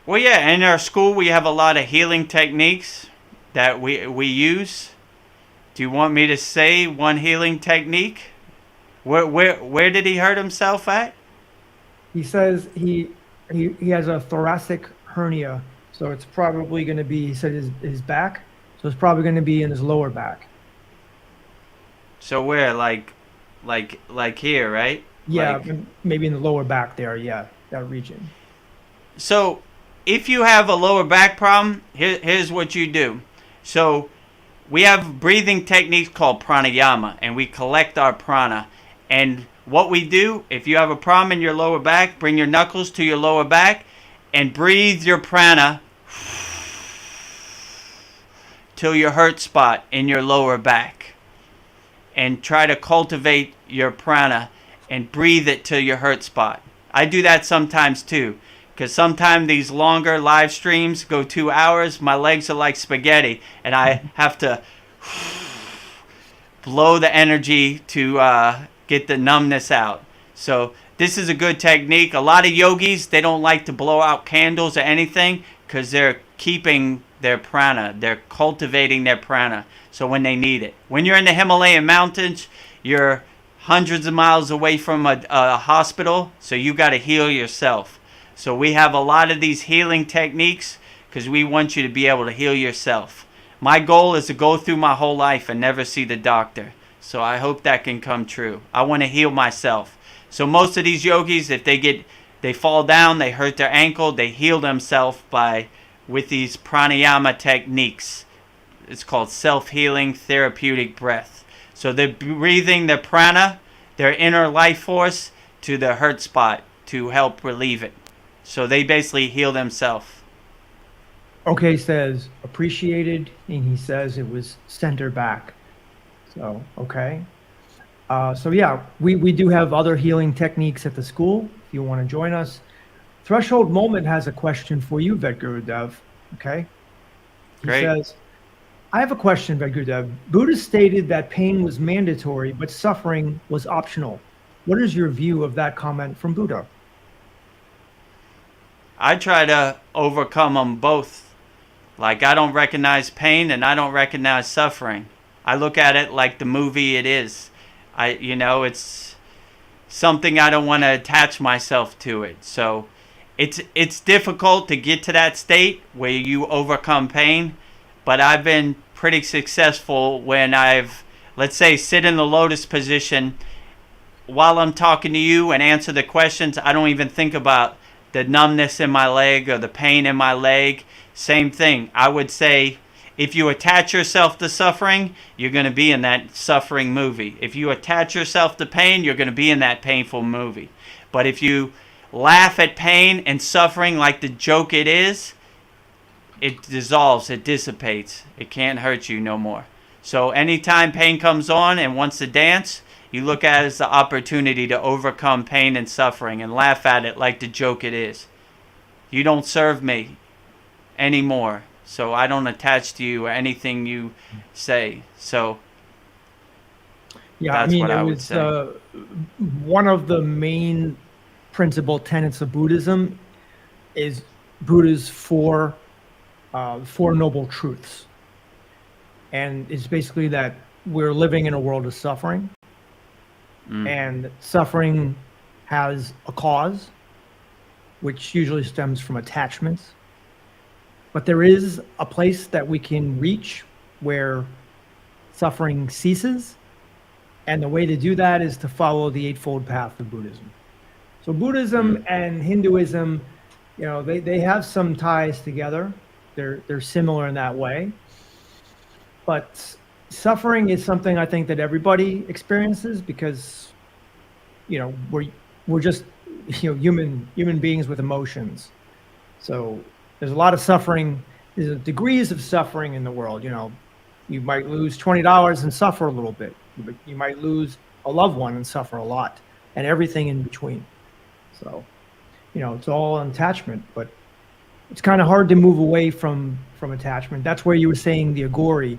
Well, yeah, in our school we have a lot of healing techniques that we use. Do you want me to say one healing technique? Where did he hurt himself at? He says he has a thoracic hernia, so it's probably going to be, he said, his back, so it's probably going to be in his lower back. So where, like here, right? Yeah, maybe in the lower back there. Yeah, that region. So if you have a lower back problem, here's what you do. So we have breathing techniques called pranayama, and we collect our prana. And what we do, if you have a problem in your lower back, bring your knuckles to your lower back and breathe your prana till your hurt spot in your lower back. And try to cultivate your prana and breathe it to your hurt spot. I do that sometimes too, because sometimes these longer live streams go 2 hours. My legs are like spaghetti, and I have to blow the energy to get the numbness out. So this is a good technique. A lot of yogis, they don't like to blow out candles or anything because they're keeping their prana. They're cultivating their prana. So when they need it. When you're in the Himalayan mountains, you're hundreds of miles away from a hospital, so you got to heal yourself. So we have a lot of these healing techniques because we want you to be able to heal yourself. My goal is to go through my whole life and never see the doctor. So I hope that can come true. I want to heal myself. So most of these yogis, if they fall down, they hurt their ankle, they heal themselves with these pranayama techniques. It's called self-healing therapeutic breath. So they're breathing their prana, their inner life force, to the hurt spot to help relieve it. So they basically heal themselves. Okay says appreciated, and he says it was center back. So, okay. So yeah, we do have other healing techniques at the school if you want to join us. Threshold Moment has a question for you, Vedagurudev. Okay. He Great. says, I have a question, Vedagurudev. Buddha stated that pain was mandatory, but suffering was optional. What is your view of that comment from Buddha? I try to overcome them both. Like, I don't recognize pain and I don't recognize suffering. I look at it like the movie it is. It's something I don't want to attach myself to it. So it's difficult to get to that state where you overcome pain, but I've been pretty successful when I've, let's say, sit in the lotus position while I'm talking to you and answer the questions. I don't even think about the numbness in my leg or the pain in my leg. Same thing. I would say if you attach yourself to suffering, you're going to be in that suffering movie. If you attach yourself to pain, you're going to be in that painful movie. But if you laugh at pain and suffering like the joke it is, it dissolves, it dissipates. It can't hurt you no more. So anytime pain comes on and wants to dance, you look at it as the opportunity to overcome pain and suffering and laugh at it like the joke it is. You don't serve me anymore, so I don't attach to you or anything you say. So yeah, that's what I would was, say. One of the main principal tenets of Buddhism is Buddha's four noble truths. And it's basically that we're living in a world of suffering. And suffering has a cause, which usually stems from attachments. But there is a place that we can reach where suffering ceases. And the way to do that is to follow the Eightfold Path of Buddhism. So Buddhism and Hinduism, they have some ties together. They're similar in that way. But suffering is something I think that everybody experiences because, we're just, human beings with emotions. So there's a lot of suffering. There's degrees of suffering in the world. You might lose $20 and suffer a little bit. You might lose a loved one and suffer a lot, and everything in between. So, it's all attachment, but it's kind of hard to move away from attachment. That's where you were saying the Agori,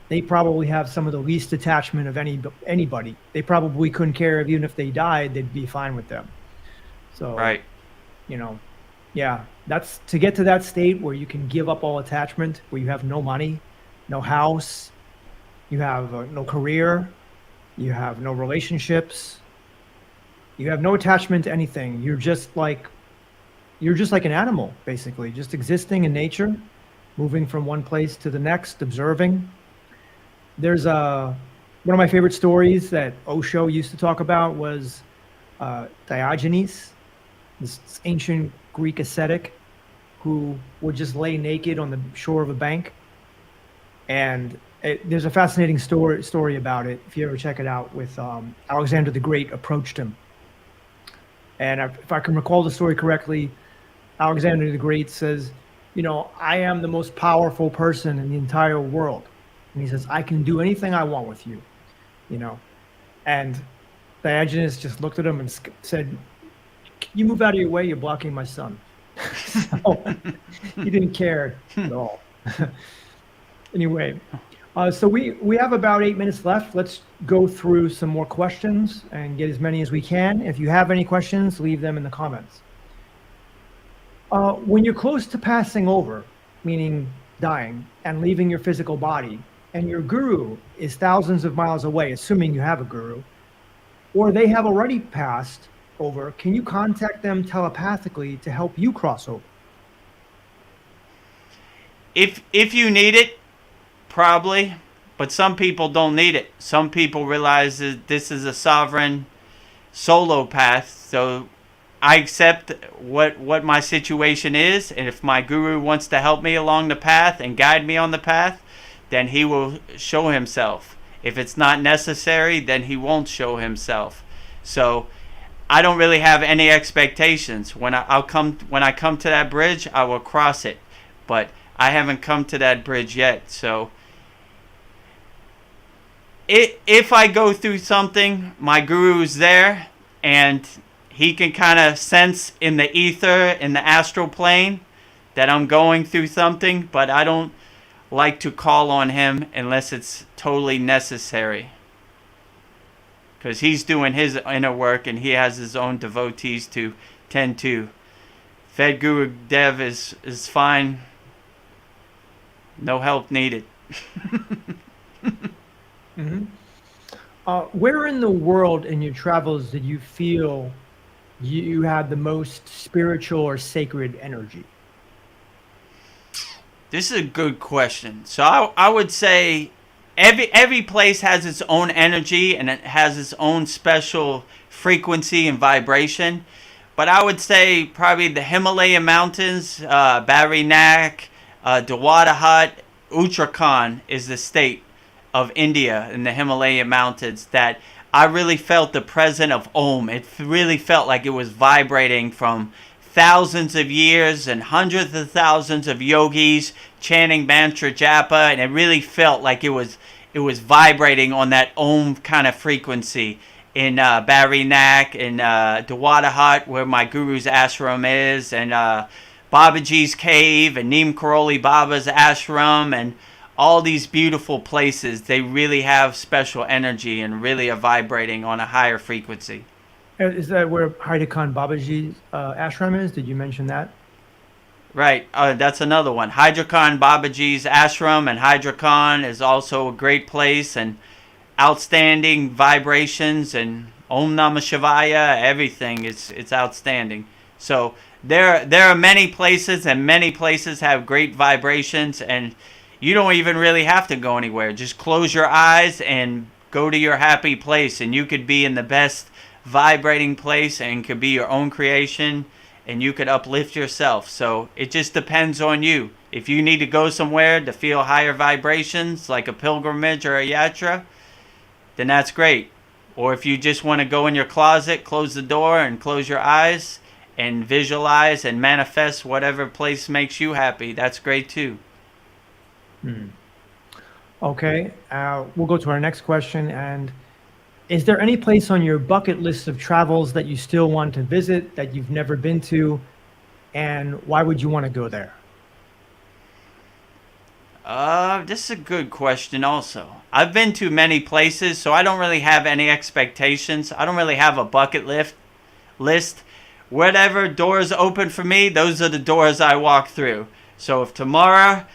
they probably have some of the least attachment of anybody. They probably couldn't care if even if they died, they'd be fine with them. So, Right. Yeah, that's to get to that state where you can give up all attachment, where you have no money, no house, you have no career, you have no relationships, you have no attachment to anything. You're just like an animal, basically, just existing in nature, moving from one place to the next, observing. There's one of my favorite stories that Osho used to talk about was Diogenes, this ancient Greek ascetic who would just lay naked on the shore of a bank. And there's a fascinating story about it, if you ever check it out, with Alexander the Great approached him. And if I can recall the story correctly, Alexander the Great says, I am the most powerful person in the entire world. And he says, I can do anything I want with you, And Diogenes just looked at him and said, can you move out of your way? You're blocking my sun. So he didn't care at all. Anyway, so we have about 8 minutes left. Let's go through some more questions and get as many as we can. If you have any questions, leave them in the comments. When you're close to passing over, meaning dying and leaving your physical body, and your guru is thousands of miles away, assuming you have a guru, or they have already passed over, can you contact them telepathically to help you cross over? If you need it, probably, but some people don't need it. Some people realize that this is a sovereign solo path, so I accept what my situation is, and if my guru wants to help me along the path and guide me on the path, then he will show himself. If it's not necessary, then he won't show himself. So I don't really have any expectations. When I come to that bridge, I will cross it, but I haven't come to that bridge yet. So if I go through something, my guru's there, and he can kind of sense in the ether, in the astral plane, that I'm going through something, but I don't like to call on him unless it's totally necessary. Because he's doing his inner work and he has his own devotees to tend to. Vedagurudev is fine. No help needed. Mm-hmm. Where in the world in your travels did you feel you had the most spiritual or sacred energy? This is a good question. So I would say every place has its own energy and it has its own special frequency and vibration. But I would say probably the Himalayan mountains, Badrinath, Dabbling, Uttarakhand is the state of India in the Himalayan mountains that I really felt the presence of Om. It really felt like it was vibrating from thousands of years and hundreds of thousands of yogis chanting mantra japa, and it really felt like it was vibrating on that Om kind of frequency in Badrinath, in Dabbling, where my guru's ashram is, and Babaji's cave, and Neem Karoli Baba's ashram, and all these beautiful places. They really have special energy and really are vibrating on a higher frequency. Is that where Haidakhan Babaji's ashram is? Did you mention that? Right. That's another one. Haidakhan Babaji's ashram, and Haidakhan is also a great place and outstanding vibrations, and Om Namah Shivaya, everything. It's outstanding. So there are many places, and many places have great vibrations, and you don't even really have to go anywhere. Just close your eyes and go to your happy place, and you could be in the best vibrating place and could be your own creation and you could uplift yourself. So it just depends on you. If you need to go somewhere to feel higher vibrations, like a pilgrimage or a yatra, then that's great. Or if you just want to go in your closet, close the door and close your eyes and visualize and manifest whatever place makes you happy, that's great too. Okay, we'll go to our next question. And is there any place on your bucket list of travels that you still want to visit that you've never been to? And why would you want to go there? This is a good question also. I've been to many places, so I don't really have any expectations. I don't really have a bucket list. Whatever doors open for me, those are the doors I walk through. So if tomorrow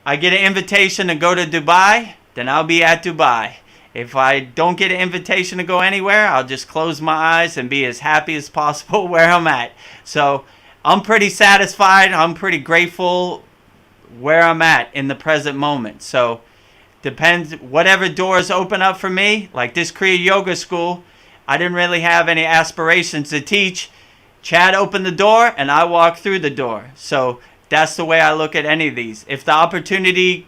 I get an invitation to go to Dubai, then I'll be at Dubai. If I don't get an invitation to go anywhere, I'll just close my eyes and be as happy as possible where I'm at. So I'm pretty satisfied. I'm pretty grateful where I'm at in the present moment. So depends, whatever doors open up for me, like this Kriya Yoga School, I didn't really have any aspirations to teach. Chad opened the door and I walked through the door. So that's the way I look at any of these. If the opportunity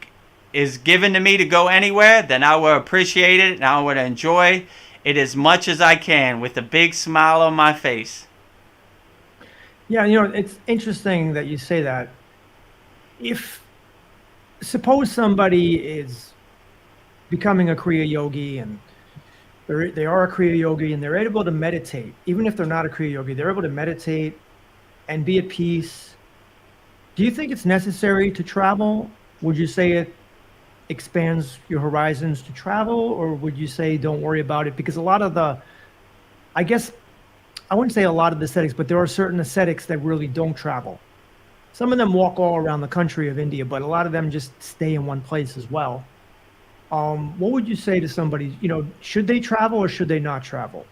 is given to me to go anywhere, then I will appreciate it and I would enjoy it as much as I can with a big smile on my face. Yeah, you know, it's interesting that you say that. If suppose somebody is becoming a Kriya yogi and they are a Kriya yogi and they're able to meditate, even if they're not a Kriya yogi, they're able to meditate and be at peace. Do you think it's necessary to travel? Would you say it expands your horizons to travel, or would you say don't worry about it? Because a lot of the, I guess, I wouldn't say a lot of the ascetics, but there are certain ascetics that really don't travel. Some of them walk all around the country of India, but a lot of them just stay in one place as well. What would you say to somebody, you know, should they travel or should they not travel?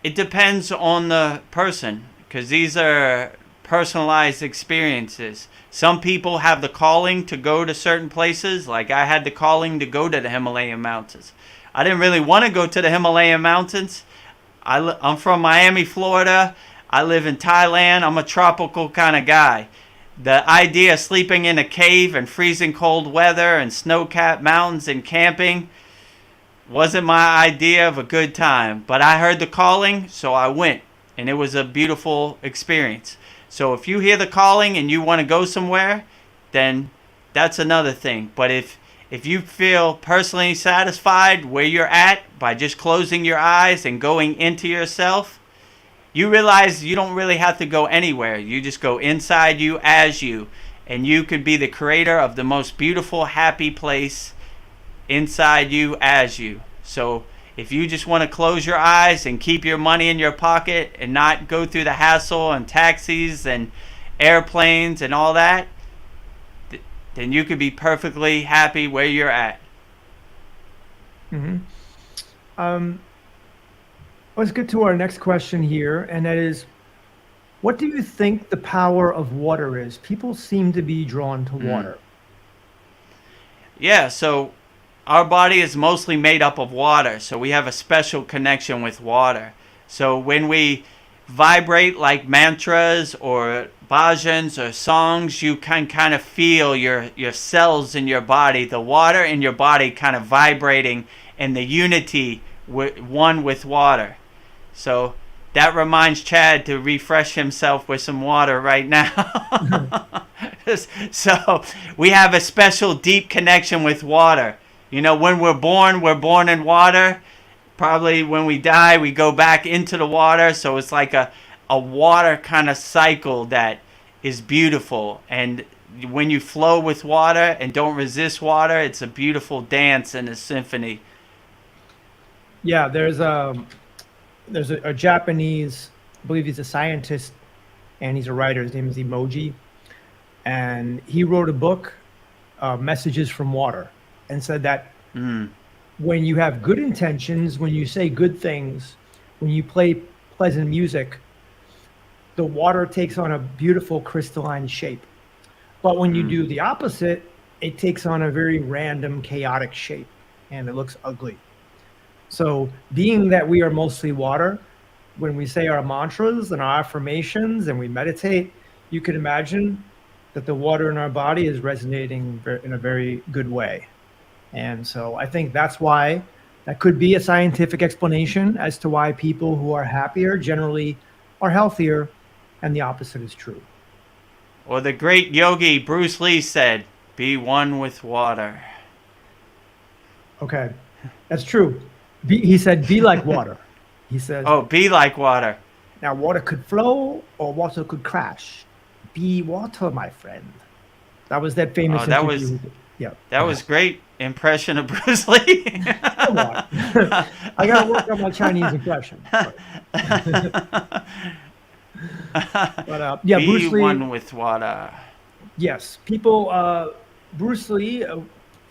It depends on the person, because these are personalized experiences. Some people have the calling to go to certain places, like I had the calling to go to the Himalayan mountains. I didn't really want to go to the Himalayan mountains. I'm from Miami, Florida. I live in Thailand. I'm a tropical kind of guy. The idea of sleeping in a cave and freezing cold weather and snow-capped mountains and camping wasn't my idea of a good time. But I heard the calling, so I went. And it was a beautiful experience. So if you hear the calling and you want to go somewhere, then that's another thing. But if you feel personally satisfied where you're at by just closing your eyes and going into yourself, you realize you don't really have to go anywhere. You just go inside you as you. And you could be the creator of the most beautiful, happy place inside you as you. So if you just want to close your eyes and keep your money in your pocket and not go through the hassle and taxis and airplanes and all that, then you could be perfectly happy where you're at. Let's get to our next question here, and that is, what do you think the power of water is? People seem to be drawn to water. Yeah, so our body is mostly made up of water, so we have a special connection with water. So when we vibrate like mantras or bhajans or songs, you can kind of feel your cells in your body, the water in your body kind of vibrating, and the unity one with water. So that reminds Chad to refresh himself with some water right now. So we have a special deep connection with water. You know, when we're born in water. Probably when we die, we go back into the water. So it's like a water kind of cycle that is beautiful. And when you flow with water and don't resist water, it's a beautiful dance and a symphony. Yeah, there's a Japanese, I believe he's a scientist and he's a writer. His name is Emoji. And he wrote a book, Messages from Water, and said that when you have good intentions, when you say good things, when you play pleasant music, the water takes on a beautiful crystalline shape. But when you do the opposite, it takes on a very random, chaotic shape, and it looks ugly. So being that we are mostly water, when we say our mantras and our affirmations and we meditate, you can imagine that the water in our body is resonating in a very good way. And so I think that's why that could be a scientific explanation as to why people who are happier generally are healthier, and the opposite is true. Or the great yogi Bruce Lee said, "Be one with water." Okay, that's true. He said, "Be like water." He says, "Oh, be like water." Now, water could flow or water could crash. Be water, my friend. That was that famous that interview. was Yeah, that was great impression of Bruce Lee. Come on. I got to work on my Chinese impression. But yeah, be Bruce Lee. one with water. Yes, people. Bruce Lee.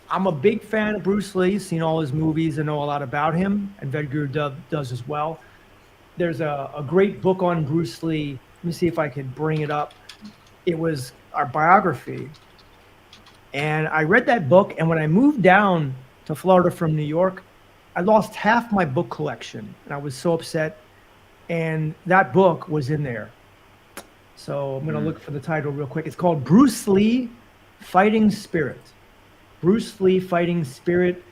I'm a big fan of Bruce Lee. Seen all his movies and know a lot about him, and Vedagurudev does as well. There's a great book on Bruce Lee. Let me see if I can bring it up. It was our biography, and I read that book. And when I moved down to Florida from New York, I lost half my book collection, and I was so upset. And that book was in there. So I'm going to look for the title real quick. It's called Bruce Lee, Fighting Spirit. Bruce Lee, Fighting Spirit,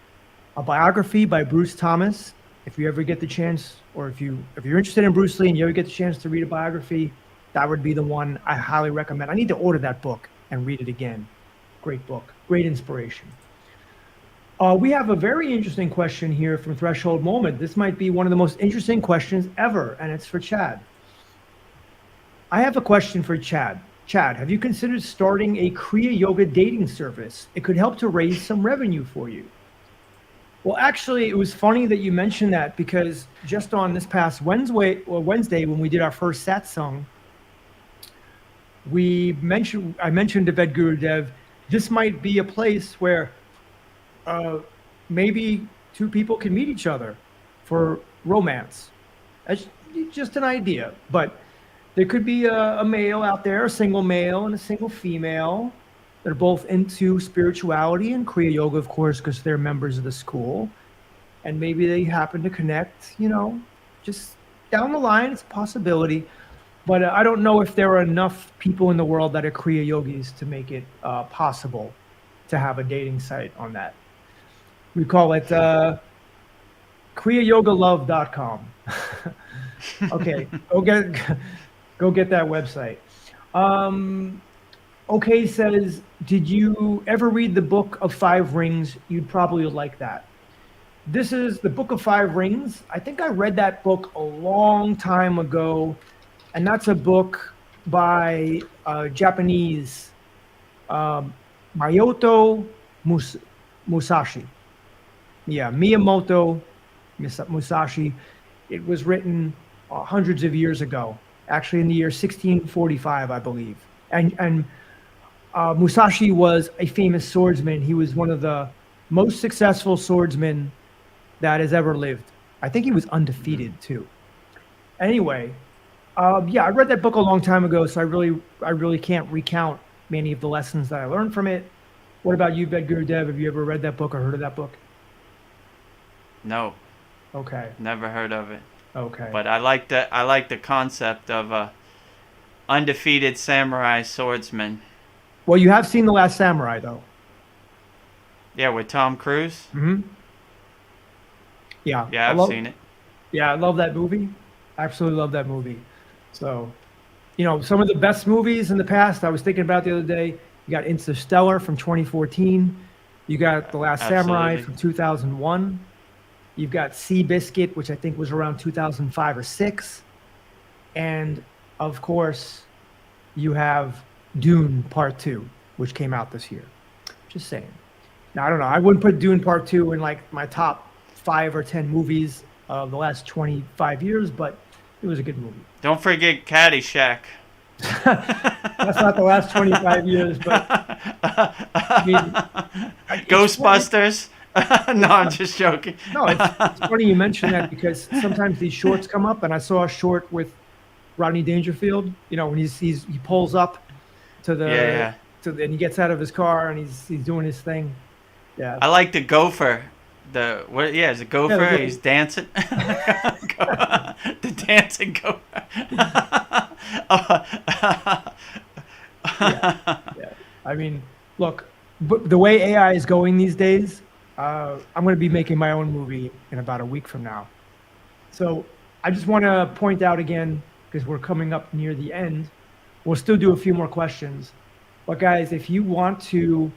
a biography by Bruce Thomas. If you ever get the chance, or if you're interested in Bruce Lee and you ever get the chance to read a biography, that would be the one I highly recommend. I need to order that book and read it again. Great book, great inspiration. We have a very interesting question here from Threshold Moment. This might be one of the most interesting questions ever, and it's for Chad. I have a question for Chad. Chad, have you considered starting a Kriya Yoga dating service? It could help to raise some revenue for you. Well, actually, it was funny that you mentioned that, because just on this past Wednesday when we did our first satsang, I mentioned to Vedagurudev, this might be a place where maybe two people can meet each other for romance. That's just an idea, but there could be a male out there, a single male and a single female that are both into spirituality and Kriya Yoga, of course, because they're members of the school. And maybe they happen to connect, just down the line. It's a possibility. But I don't know if there are enough people in the world that are Kriya Yogis to make it possible to have a dating site on that. We call it KriyaYogaLove.com. Okay, go get that website. Okay says, did you ever read the Book of Five Rings? You'd probably like that. This is the Book of Five Rings. I think I read that book a long time ago, and that's a book by Japanese Miyamoto Musashi. Yeah, Miyamoto Musashi. It was written hundreds of years ago, actually in the year 1645, I believe. And Musashi was a famous swordsman. He was one of the most successful swordsmen that has ever lived. I think he was undefeated too. Anyway, yeah, I read that book a long time ago, so I really can't recount many of the lessons that I learned from it. What about you, Vedagurudev? Have you ever read that book or heard of that book? No. Okay. Never heard of it. Okay. But I like the concept of a undefeated samurai swordsman. Well, you have seen The Last Samurai, though. Yeah, with Tom Cruise. Mm-hmm. Yeah. Yeah, I've seen it. Yeah, I love that movie. Absolutely love that movie. So, some of the best movies in the past, I was thinking about the other day, you got Interstellar from 2014. You got The Last Samurai from 2001. You've got Seabiscuit, which I think was around 2005 or 6. And, of course, you have Dune Part 2, which came out this year. Just saying. Now, I don't know. I wouldn't put Dune Part 2 in, my top 5 or 10 movies of the last 25 years, but it was a good movie. Don't forget Caddyshack. That's not the last 25 years, but... I mean, Ghostbusters. No, I'm just joking. No, it's funny you mention that, because sometimes these shorts come up, and I saw a short with Rodney Dangerfield. When he pulls up to the and he gets out of his car and he's doing his thing. Yeah, I like the gopher. It's a gopher. Yeah, he's dancing. The dancing go. Yeah. I mean, look, the way AI is going these days, I'm going to be making my own movie in about a week from now. So I just want to point out again, because we're coming up near the end, we'll still do a few more questions. But guys, if you want to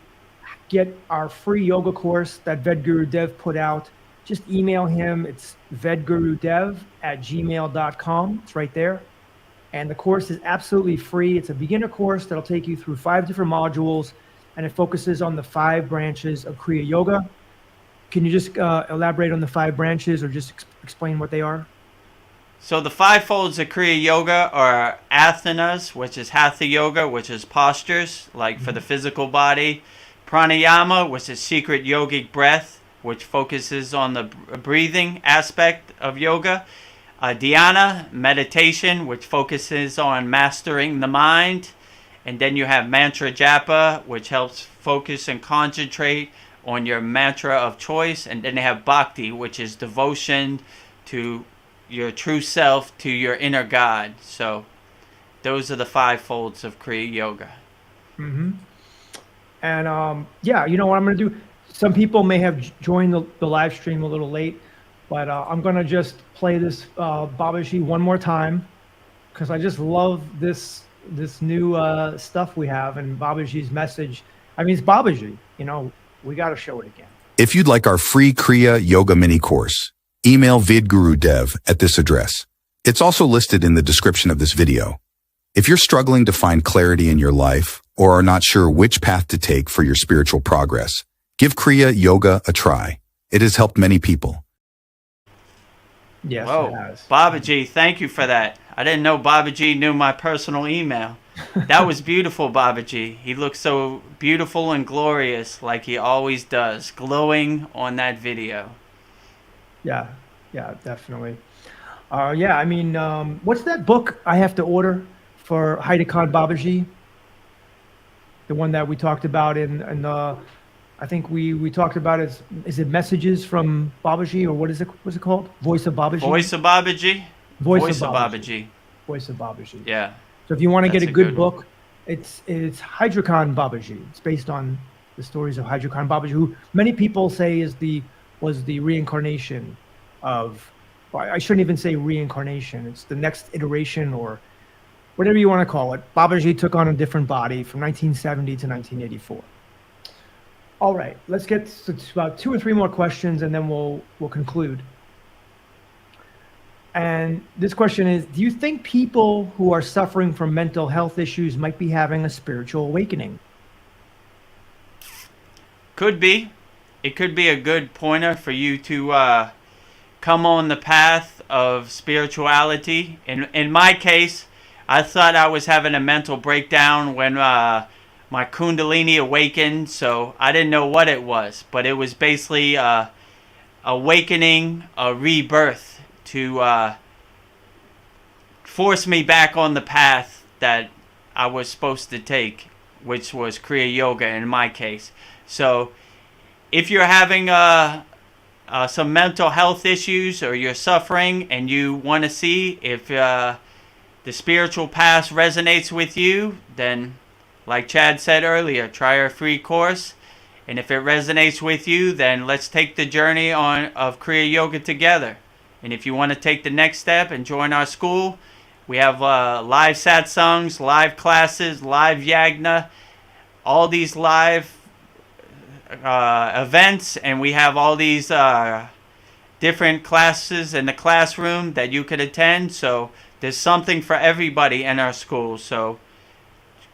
get our free yoga course that Vedagurudev put out, just email him. It's vedagurudev@gmail.com. It's right there. And the course is absolutely free. It's a beginner course that'll take you through 5 different modules, and it focuses on the 5 branches of Kriya Yoga. Can you just elaborate on the 5 branches, or just explain what they are? So the 5 folds of Kriya Yoga are asanas, which is hatha yoga, which is postures, like for the physical body. Pranayama, which is secret yogic breath, which focuses on the breathing aspect of yoga. Dhyana, meditation, which focuses on mastering the mind. And then you have mantra japa, which helps focus and concentrate on your mantra of choice. And then they have bhakti, which is devotion to your true self, to your inner God. So those are the 5 folds of Kriya Yoga. Mm-hmm. And yeah, you know what I'm going to do? Some people may have joined the live stream a little late, but I'm going to just play this Babaji one more time, because I just love this new stuff we have, and Babaji's message. I mean, it's Babaji, you know, we got to show it again. If you'd like our free Kriya Yoga mini course, email Vedagurudev at this address. It's also listed in the description of this video. If you're struggling to find clarity in your life, or are not sure which path to take for your spiritual progress, give Kriya Yoga a try. It has helped many people. Yes, Whoa, it has. Babaji, thank you for that. I didn't know Babaji knew my personal email. That was beautiful, Babaji. He looks so beautiful and glorious, like he always does, glowing on that video. Yeah, definitely. Yeah, I mean, what's that book I have to order for Haida Khan Babaji? The one that we talked about I think we talked about is it Messages from Babaji, or what's it called? Voice of Babaji? Voice of Babaji? Voice of Babaji. Voice of Babaji. Yeah. So if you want to get a good one. book, it's Haida Khan Babaji. It's based on the stories of Haida Khan Babaji, who many people say was the reincarnation of, well, I shouldn't even say reincarnation. It's the next iteration, or whatever you want to call it. Babaji took on a different body from 1970 to 1984. All right, let's get to about 2 or 3 more questions, and then we'll conclude. And this question is, do you think people who are suffering from mental health issues might be having a spiritual awakening? Could be. It could be a good pointer for you to come on the path of spirituality. In my case, I thought I was having a mental breakdown when my Kundalini awakened, so I didn't know what it was. But it was basically awakening, a rebirth to force me back on the path that I was supposed to take, which was Kriya Yoga in my case. So if you're having some mental health issues, or you're suffering and you want to see if the spiritual path resonates with you, then like Chad said earlier, try our free course. And if it resonates with you, then let's take the journey of Kriya Yoga together. And if you want to take the next step and join our school, we have live satsangs, live classes, live yagna, all these live events, and we have all these different classes in the classroom that you could attend. So there's something for everybody in our school. So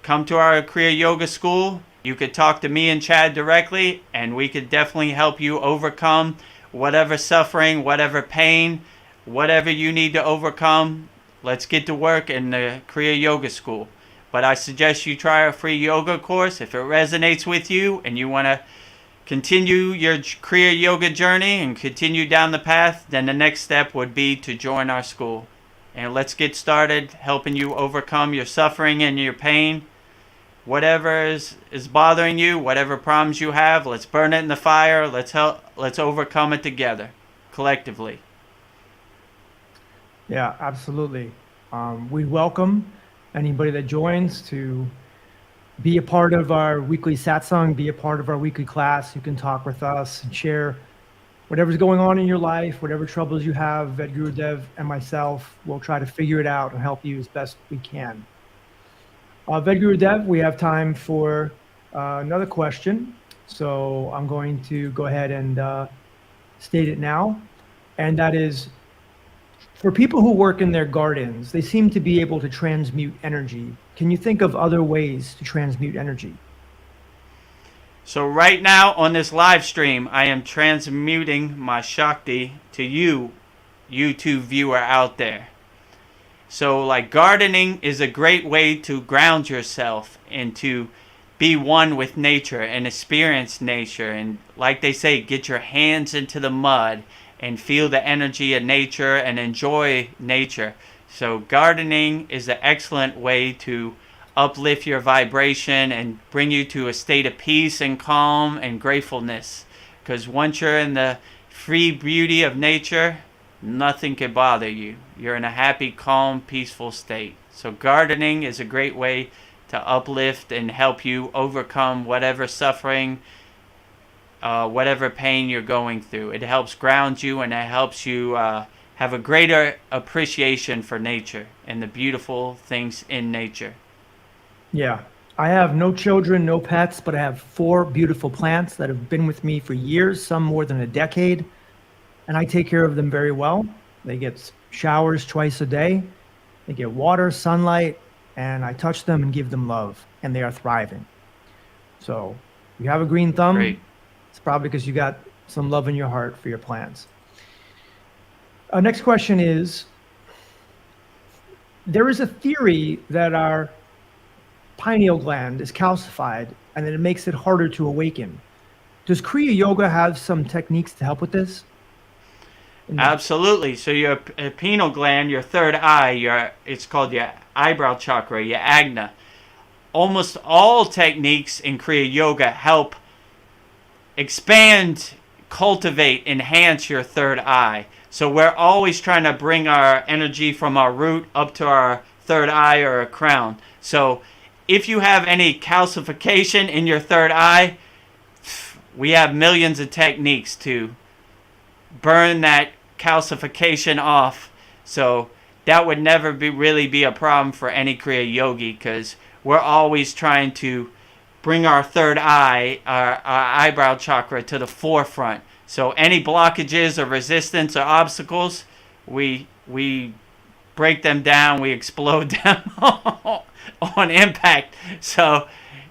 come to our Kriya Yoga school. You could talk to me and Chad directly, and we could definitely help you overcome whatever suffering, whatever pain, whatever you need to overcome. Let's get to work in the Kriya Yoga school. But I suggest you try our free yoga course. If it resonates with you and you want to continue your Kriya Yoga journey and continue down the path, then the next step would be to join our school. And let's get started helping you overcome your suffering and your pain. Whatever is bothering you, whatever problems you have, let's burn it in the fire. Let's overcome it together, collectively. Yeah, absolutely. We welcome anybody that joins to be a part of our weekly satsang, be a part of our weekly class. You can talk with us and share whatever's going on in your life, whatever troubles you have. Vedagurudev and myself will try to figure it out and help you as best we can. Vedagurudev, we have time for another question. So I'm going to go ahead and state it now. And that is, for people who work in their gardens, they seem to be able to transmute energy. Can you think of other ways to transmute energy? So right now on this live stream, I am transmuting my Shakti to you, YouTube viewer out there. So like gardening is a great way to ground yourself and to be one with nature and experience nature. And like they say, get your hands into the mud and feel the energy of nature and enjoy nature. So gardening is an excellent way to uplift your vibration and bring you to a state of peace and calm and gratefulness. Because once you're in the free beauty of nature, nothing can bother you. You're in a happy, calm, peaceful state. So gardening is a great way to uplift and help you overcome whatever suffering, whatever pain you're going through. It helps ground you, and it helps you have a greater appreciation for nature and the beautiful things in nature. Yeah. I have no children, no pets, but I have 4 beautiful plants that have been with me for years, some more than a decade, and I take care of them very well. They get showers twice a day. They get water, sunlight, and I touch them and give them love, and they are thriving. So if you have a green thumb, Great. it's probably because you got some love in your heart for your plants. Next question is, there is a theory that our pineal gland is calcified and that it makes it harder to awaken. Does Kriya Yoga have some techniques to help with this? Absolutely. So your pineal gland, your third eye, it's called your eyebrow chakra, your agna. Almost all techniques in Kriya Yoga help expand, cultivate, enhance your third eye. So we're always trying to bring our energy from our root up to our third eye or a crown. So if you have any calcification in your third eye, we have millions of techniques to burn that calcification off. So that would never really be a problem for any Kriya yogi, because we're always trying to bring our third eye, our eyebrow chakra, to the forefront. So any blockages or resistance or obstacles, we break them down, we explode them on impact. So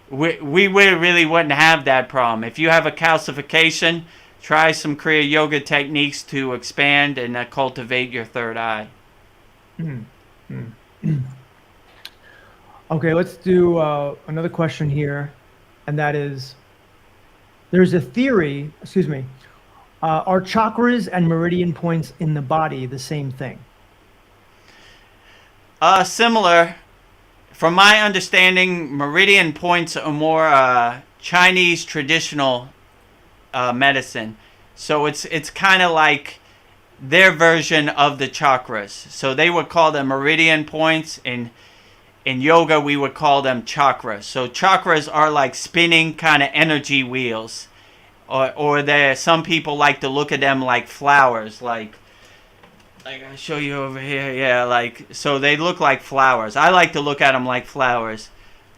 we really wouldn't have that problem. If you have a calcification, try some Kriya Yoga techniques to expand and cultivate your third eye. Okay, let's do another question here, and that is, there's a theory, are chakras and meridian points in the body the same thing? Similar. From my understanding, meridian points are more Chinese traditional medicine. So it's kind of like their version of the chakras. So they would call them meridian points. In yoga, we would call them chakras. So chakras are like spinning kind of energy wheels. Or some people like to look at them like flowers, like I'll show you over here. Yeah, so they look like flowers. I like to look at them like flowers.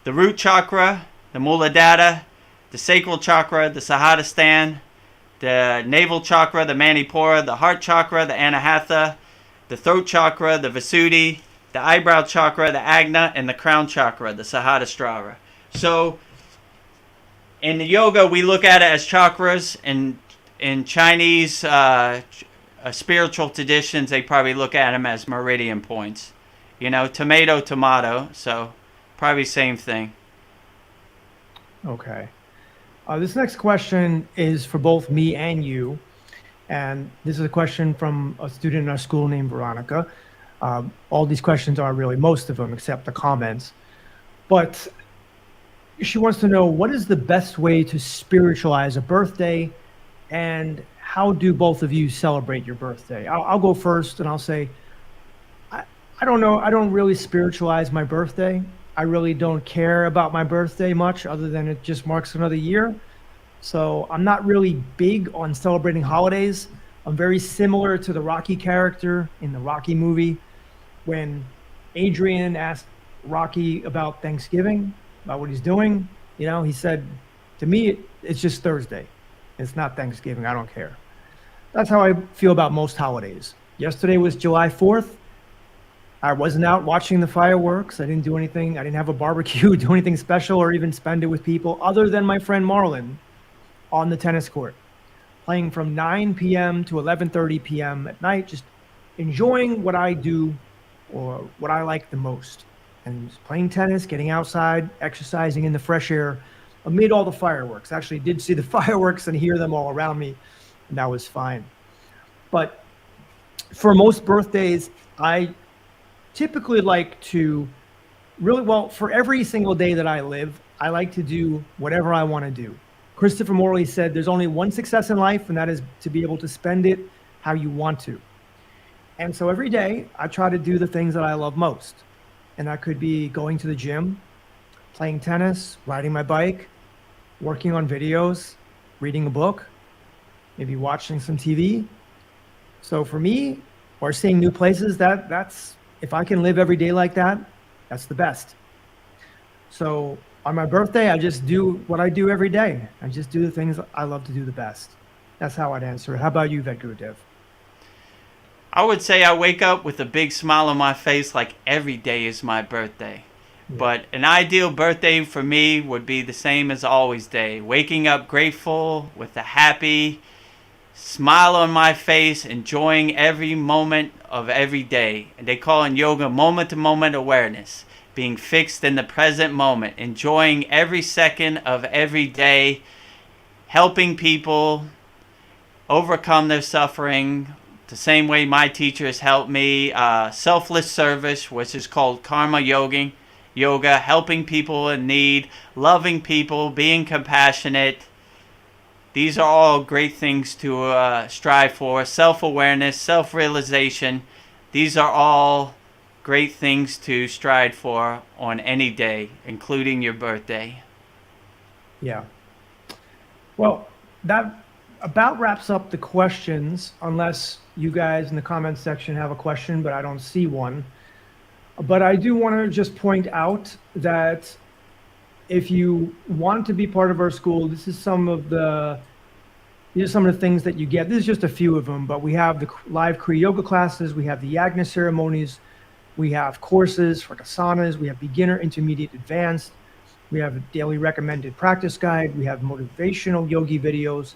The root chakra, the Muladhara, the sacral chakra, the Sahadhisthana, the navel chakra, the Manipura, the heart chakra, the Anahata, the throat chakra, the Visuddhi, the eyebrow chakra, the Agna, and the crown chakra, the Sahasrara. So in the yoga, we look at it as chakras. In Chinese spiritual traditions, they probably look at them as meridian points. Tomato, tomato. So probably same thing. Okay. This next question is for both me and you. And this is a question from a student in our school named Veronica. All these questions are really, most of them, except the comments. But she wants to know, what is the best way to spiritualize a birthday, and how do both of you celebrate your birthday? I'll go first, and I'll say, I don't know. I don't really spiritualize my birthday. I really don't care about my birthday much, other than it just marks another year. So I'm not really big on celebrating holidays. I'm very similar to the Rocky character in the Rocky movie when Adrian asked Rocky about Thanksgiving, about what he's doing. You know, he said, to me, it's just Thursday. It's not Thanksgiving. I don't care. That's how I feel about most holidays. Yesterday was July 4th. I wasn't out watching the fireworks. I didn't do anything. I didn't have a barbecue, do anything special, or even spend it with people other than my friend Marlon on the tennis court, playing from 9 p.m. to 11:30 p.m. at night, just enjoying what I do or what I like the most. And just playing tennis, getting outside, exercising in the fresh air amid all the fireworks. Actually did see the fireworks and hear them all around me, and that was fine. But for most birthdays, I typically like to for every single day that I live, I like to do whatever I want to do. Christopher Morley said there's only one success in life, and that is to be able to spend it how you want to. And so every day I try to do the things that I love most. And that could be going to the gym, playing tennis, riding my bike, working on videos, reading a book, maybe watching some TV. So for me, or seeing new places, that's if I can live every day like that, that's the best. So on my birthday, I just do what I do every day. I just do the things I love to do the best. That's how I'd answer it. How about you, Vedagurudev? I would say I wake up with a big smile on my face like every day is my birthday. Yeah. But an ideal birthday for me would be the same as always day. Waking up grateful with a happy smile on my face, enjoying every moment of every day. And they call in yoga moment-to-moment awareness. Being fixed in the present moment. Enjoying every second of every day. Helping people overcome their suffering the same way my teachers helped me. Selfless service, which is called karma yoga, helping people in need, loving people, being compassionate. These are all great things to strive for. Self-awareness, self-realization. These are all great things to strive for on any day, including your birthday. Yeah. Well, that about wraps up the questions, unless you guys in the comments section have a question, but I don't see one. But I do want to just point out that if you want to be part of our school, these are some of the things that you get. This is just a few of them, but we have the live Kriya yoga classes, we have the yagna ceremonies, we have courses for asanas, we have beginner, intermediate, advanced, we have a daily recommended practice guide, we have motivational yogi videos,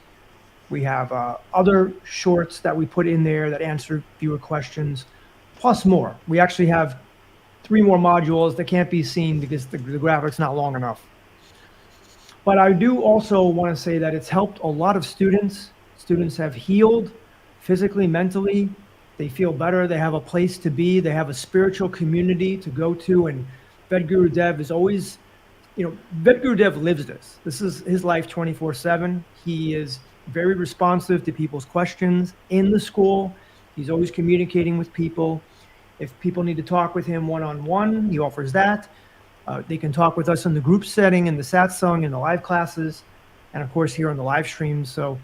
we have other shorts that we put in there that answer viewer questions, plus more. We actually have 3 more modules that can't be seen because the graphic's not long enough. But I do also want to say that it's helped a lot of students. Students have healed physically, mentally. They feel better. They have a place to be. They have a spiritual community to go to. And Vedagurudev is always, Vedagurudev lives this. This is his life 24/7. He is very responsive to people's questions in the school. He's always communicating with people. If people need to talk with him one-on-one, he offers that. They can talk with us in the group setting, in the satsang, in the live classes, and of course here on the live streams. So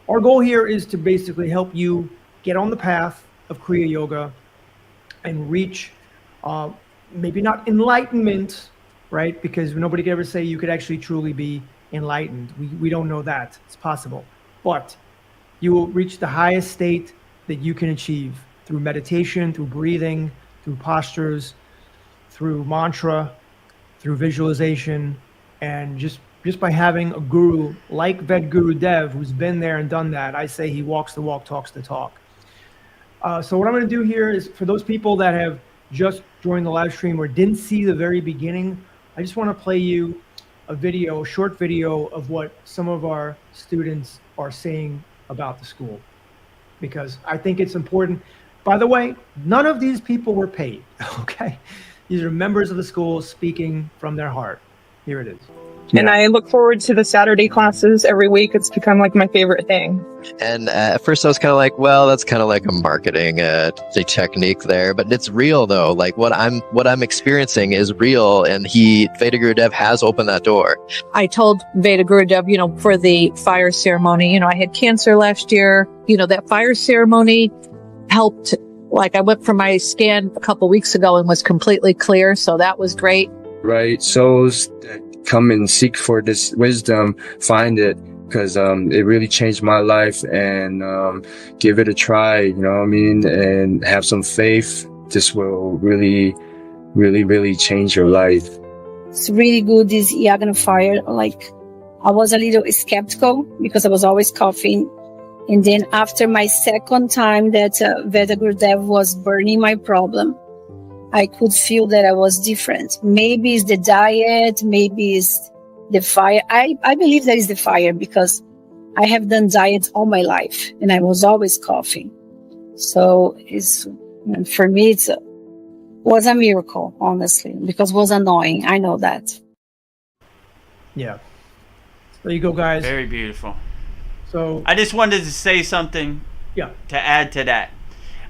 our goal here is to basically help you get on the path of Kriya Yoga and reach maybe not enlightenment, right? Because nobody could ever say you could actually truly be enlightened. We don't know that. It's possible. But you will reach the highest state that you can achieve through meditation, through breathing, through postures, through mantra, through visualization, and just by having a guru like Vedagurudev, who's been there and done that. I say he walks the walk, talks the talk. So what I'm going to do here is, for those people that have just joined the live stream or didn't see the very beginning, I just want to play you a short video of what some of our students are saying about the school, because I think it's important. By the way, none of these people were paid, okay? These are members of the school speaking from their heart. Here it is. And I look forward to the Saturday classes every week. It's become like my favorite thing. And at first I was kind of like, well, that's kind of like a marketing the technique there, but it's real though. Like what I'm experiencing is real, and Vedagurudev has opened that door. I told Vedagurudev, for the fire ceremony, I had cancer last year. That fire ceremony helped. Like I went for my scan a couple weeks ago and was completely clear. So that was great. Right. Souls that come and seek for this wisdom, find it, because it really changed my life, and give it a try, you know what I mean? And have some faith. This will really, really, really change your life. It's really good, this yagna fire. Like, I was a little skeptical because I was always coughing. And then after my second time that Vedagurudev was burning my problem, I could feel that I was different. Maybe it's the diet, maybe it's the fire. I believe that is the fire, because I have done diets all my life and I was always coughing. So for me, it was a miracle, honestly, because it was annoying. I know that. Yeah. There you go, guys. Very beautiful. So I just wanted to say something yeah. to add to that.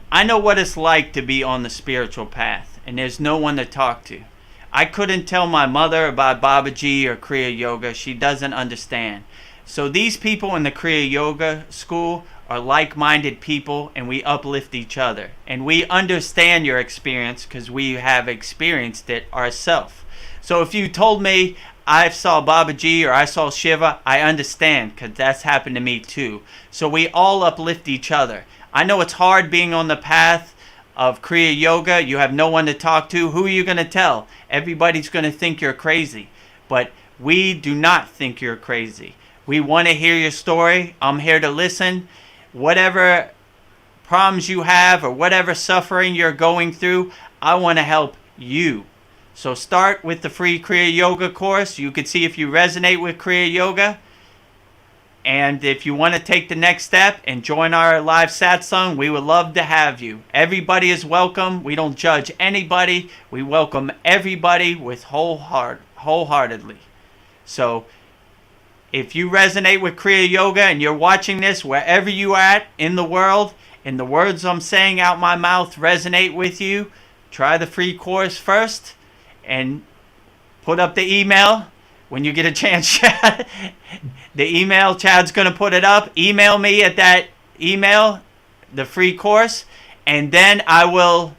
I know what it's like to be on the spiritual path, and there's no one to talk to. I couldn't tell my mother about Babaji or Kriya Yoga. She doesn't understand. So these people in the Kriya Yoga school are like-minded people, and we uplift each other. And we understand your experience because we have experienced it ourselves. So if you told me I saw Babaji or I saw Shiva, I understand, because that's happened to me too. So we all uplift each other. I know it's hard being on the path of Kriya Yoga. You have no one to talk to. Who are you going to tell? Everybody's going to think you're crazy. But we do not think you're crazy. We want to hear your story. I'm here to listen. Whatever problems you have or whatever suffering you're going through, I want to help you. So start with the free Kriya Yoga course. You can see if you resonate with Kriya Yoga. And if you want to take the next step and join our live satsang, we would love to have you. Everybody is welcome. We don't judge anybody. We welcome everybody with wholeheartedly. So if you resonate with Kriya Yoga and you're watching this wherever you are at in the world, and the words I'm saying out my mouth resonate with you, try the free course first. And put up the email when you get a chance, Chad. The email, Chad's going to put it up. Email me at that email, the free course, and then I will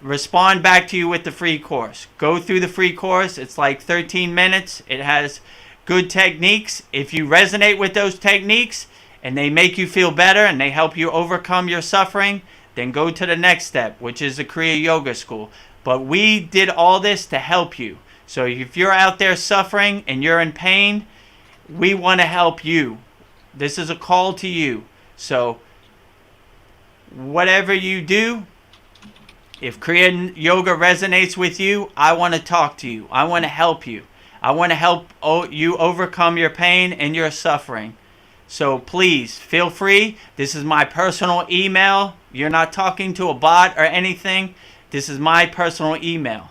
respond back to you with the free course. Go through the free course. It's like 13 minutes. It has good techniques. If you resonate with those techniques and they make you feel better and they help you overcome your suffering, then go to the next step, which is the Kriya Yoga School. But we did all this to help you. So if you're out there suffering and you're in pain, we want to help you. This is a call to you. So whatever you do, if Kriya Yoga resonates with you, I want to talk to you. I want to help you. I want to help you overcome your pain and your suffering. So please feel free. This is my personal email. You're not talking to a bot or anything. This is my personal email.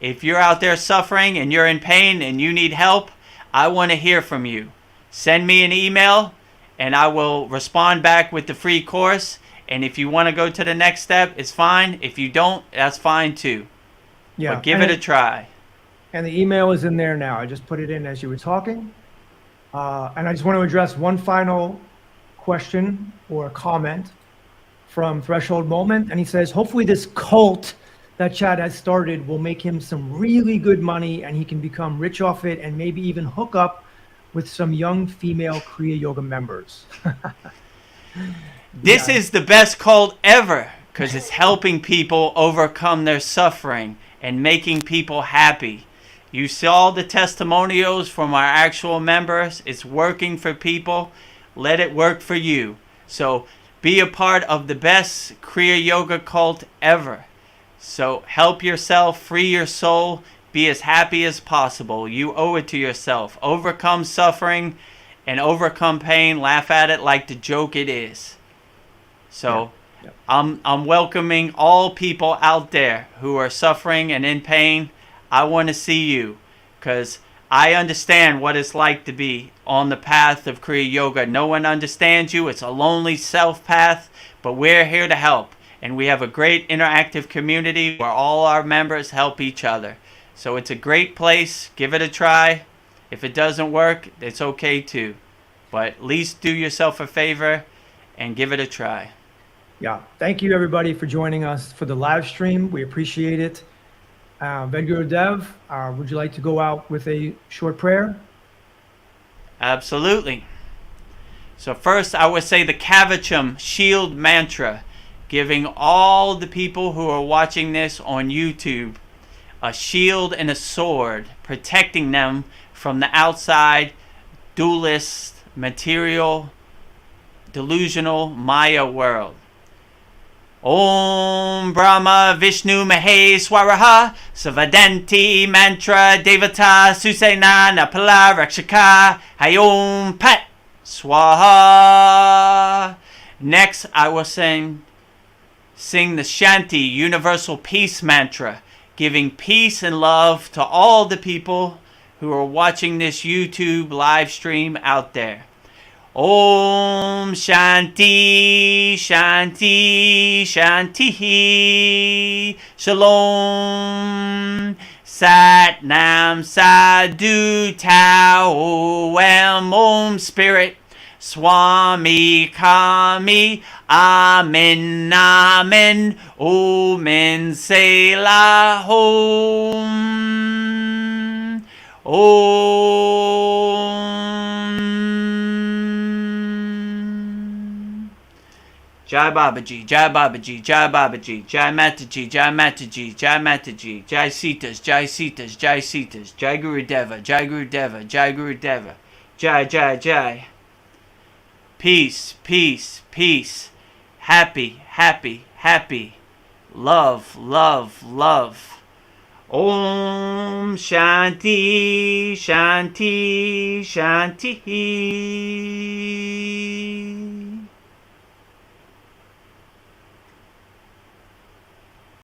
If you're out there suffering and you're in pain and you need help, I want to hear from you. Send me an email and I will respond back with the free course. And if you want to go to the next step, it's fine. If you don't, that's fine too. Yeah. But give it a try. And the email is in there now. I just put it in as you were talking. And I just want to address one final question or comment from Threshold Moment. And he says, hopefully this cult that Chad has started will make him some really good money and he can become rich off it and maybe even hook up with some young female Kriya Yoga members. This is the best cult ever because it's helping people overcome their suffering and making people happy. You saw the testimonials from our actual members. It's working for people. Let it work for you. So be a part of the best Kriya Yoga cult ever. So help yourself, free your soul, be as happy as possible. You owe it to yourself. Overcome suffering and overcome pain. Laugh at it like the joke it is. So I'm welcoming all people out there who are suffering and in pain. I want to see you because I understand what it's like to be on the path of Kriya Yoga. No one understands you. It's a lonely self path, but we're here to help. And we have a great interactive community where all our members help each other. So it's a great place. Give it a try. If it doesn't work, it's okay too. But at least do yourself a favor and give it a try. Yeah. Thank you, everybody, for joining us for the live stream. We appreciate it. Vedagurudev, would you like to go out with a short prayer? Absolutely. So first, I would say the Kavacham Shield Mantra, giving all the people who are watching this on YouTube a shield and a sword, protecting them from the outside dualist, material, delusional Maya world. Om Brahma Vishnu Maheswaraha Savadanti Mantra Devata Susena Napala Rakshaka Hayom Pat Swaha. Next, I will sing the Shanti Universal Peace Mantra, giving peace and love to all the people who are watching this YouTube live stream out there. Om Shanti Shanti Shanti Shalom Sat Nam Sadhu Tao Om Spirit Swami Kami Amen Amen Omen Selah Om Jai Babaji, Jai Babaji, Jai Babaji, Jai Mataji, Jai Mataji, Jai Mataji, Jai Sitas, Jai Sitas, Jai Sitas, Jai Gurudeva, Jai Gurudeva, Jai Gurudeva, Jai Jai Jai. Peace, peace, peace. Happy, happy, happy. Love, love, love. Om Shanti, Shanti, Shanti.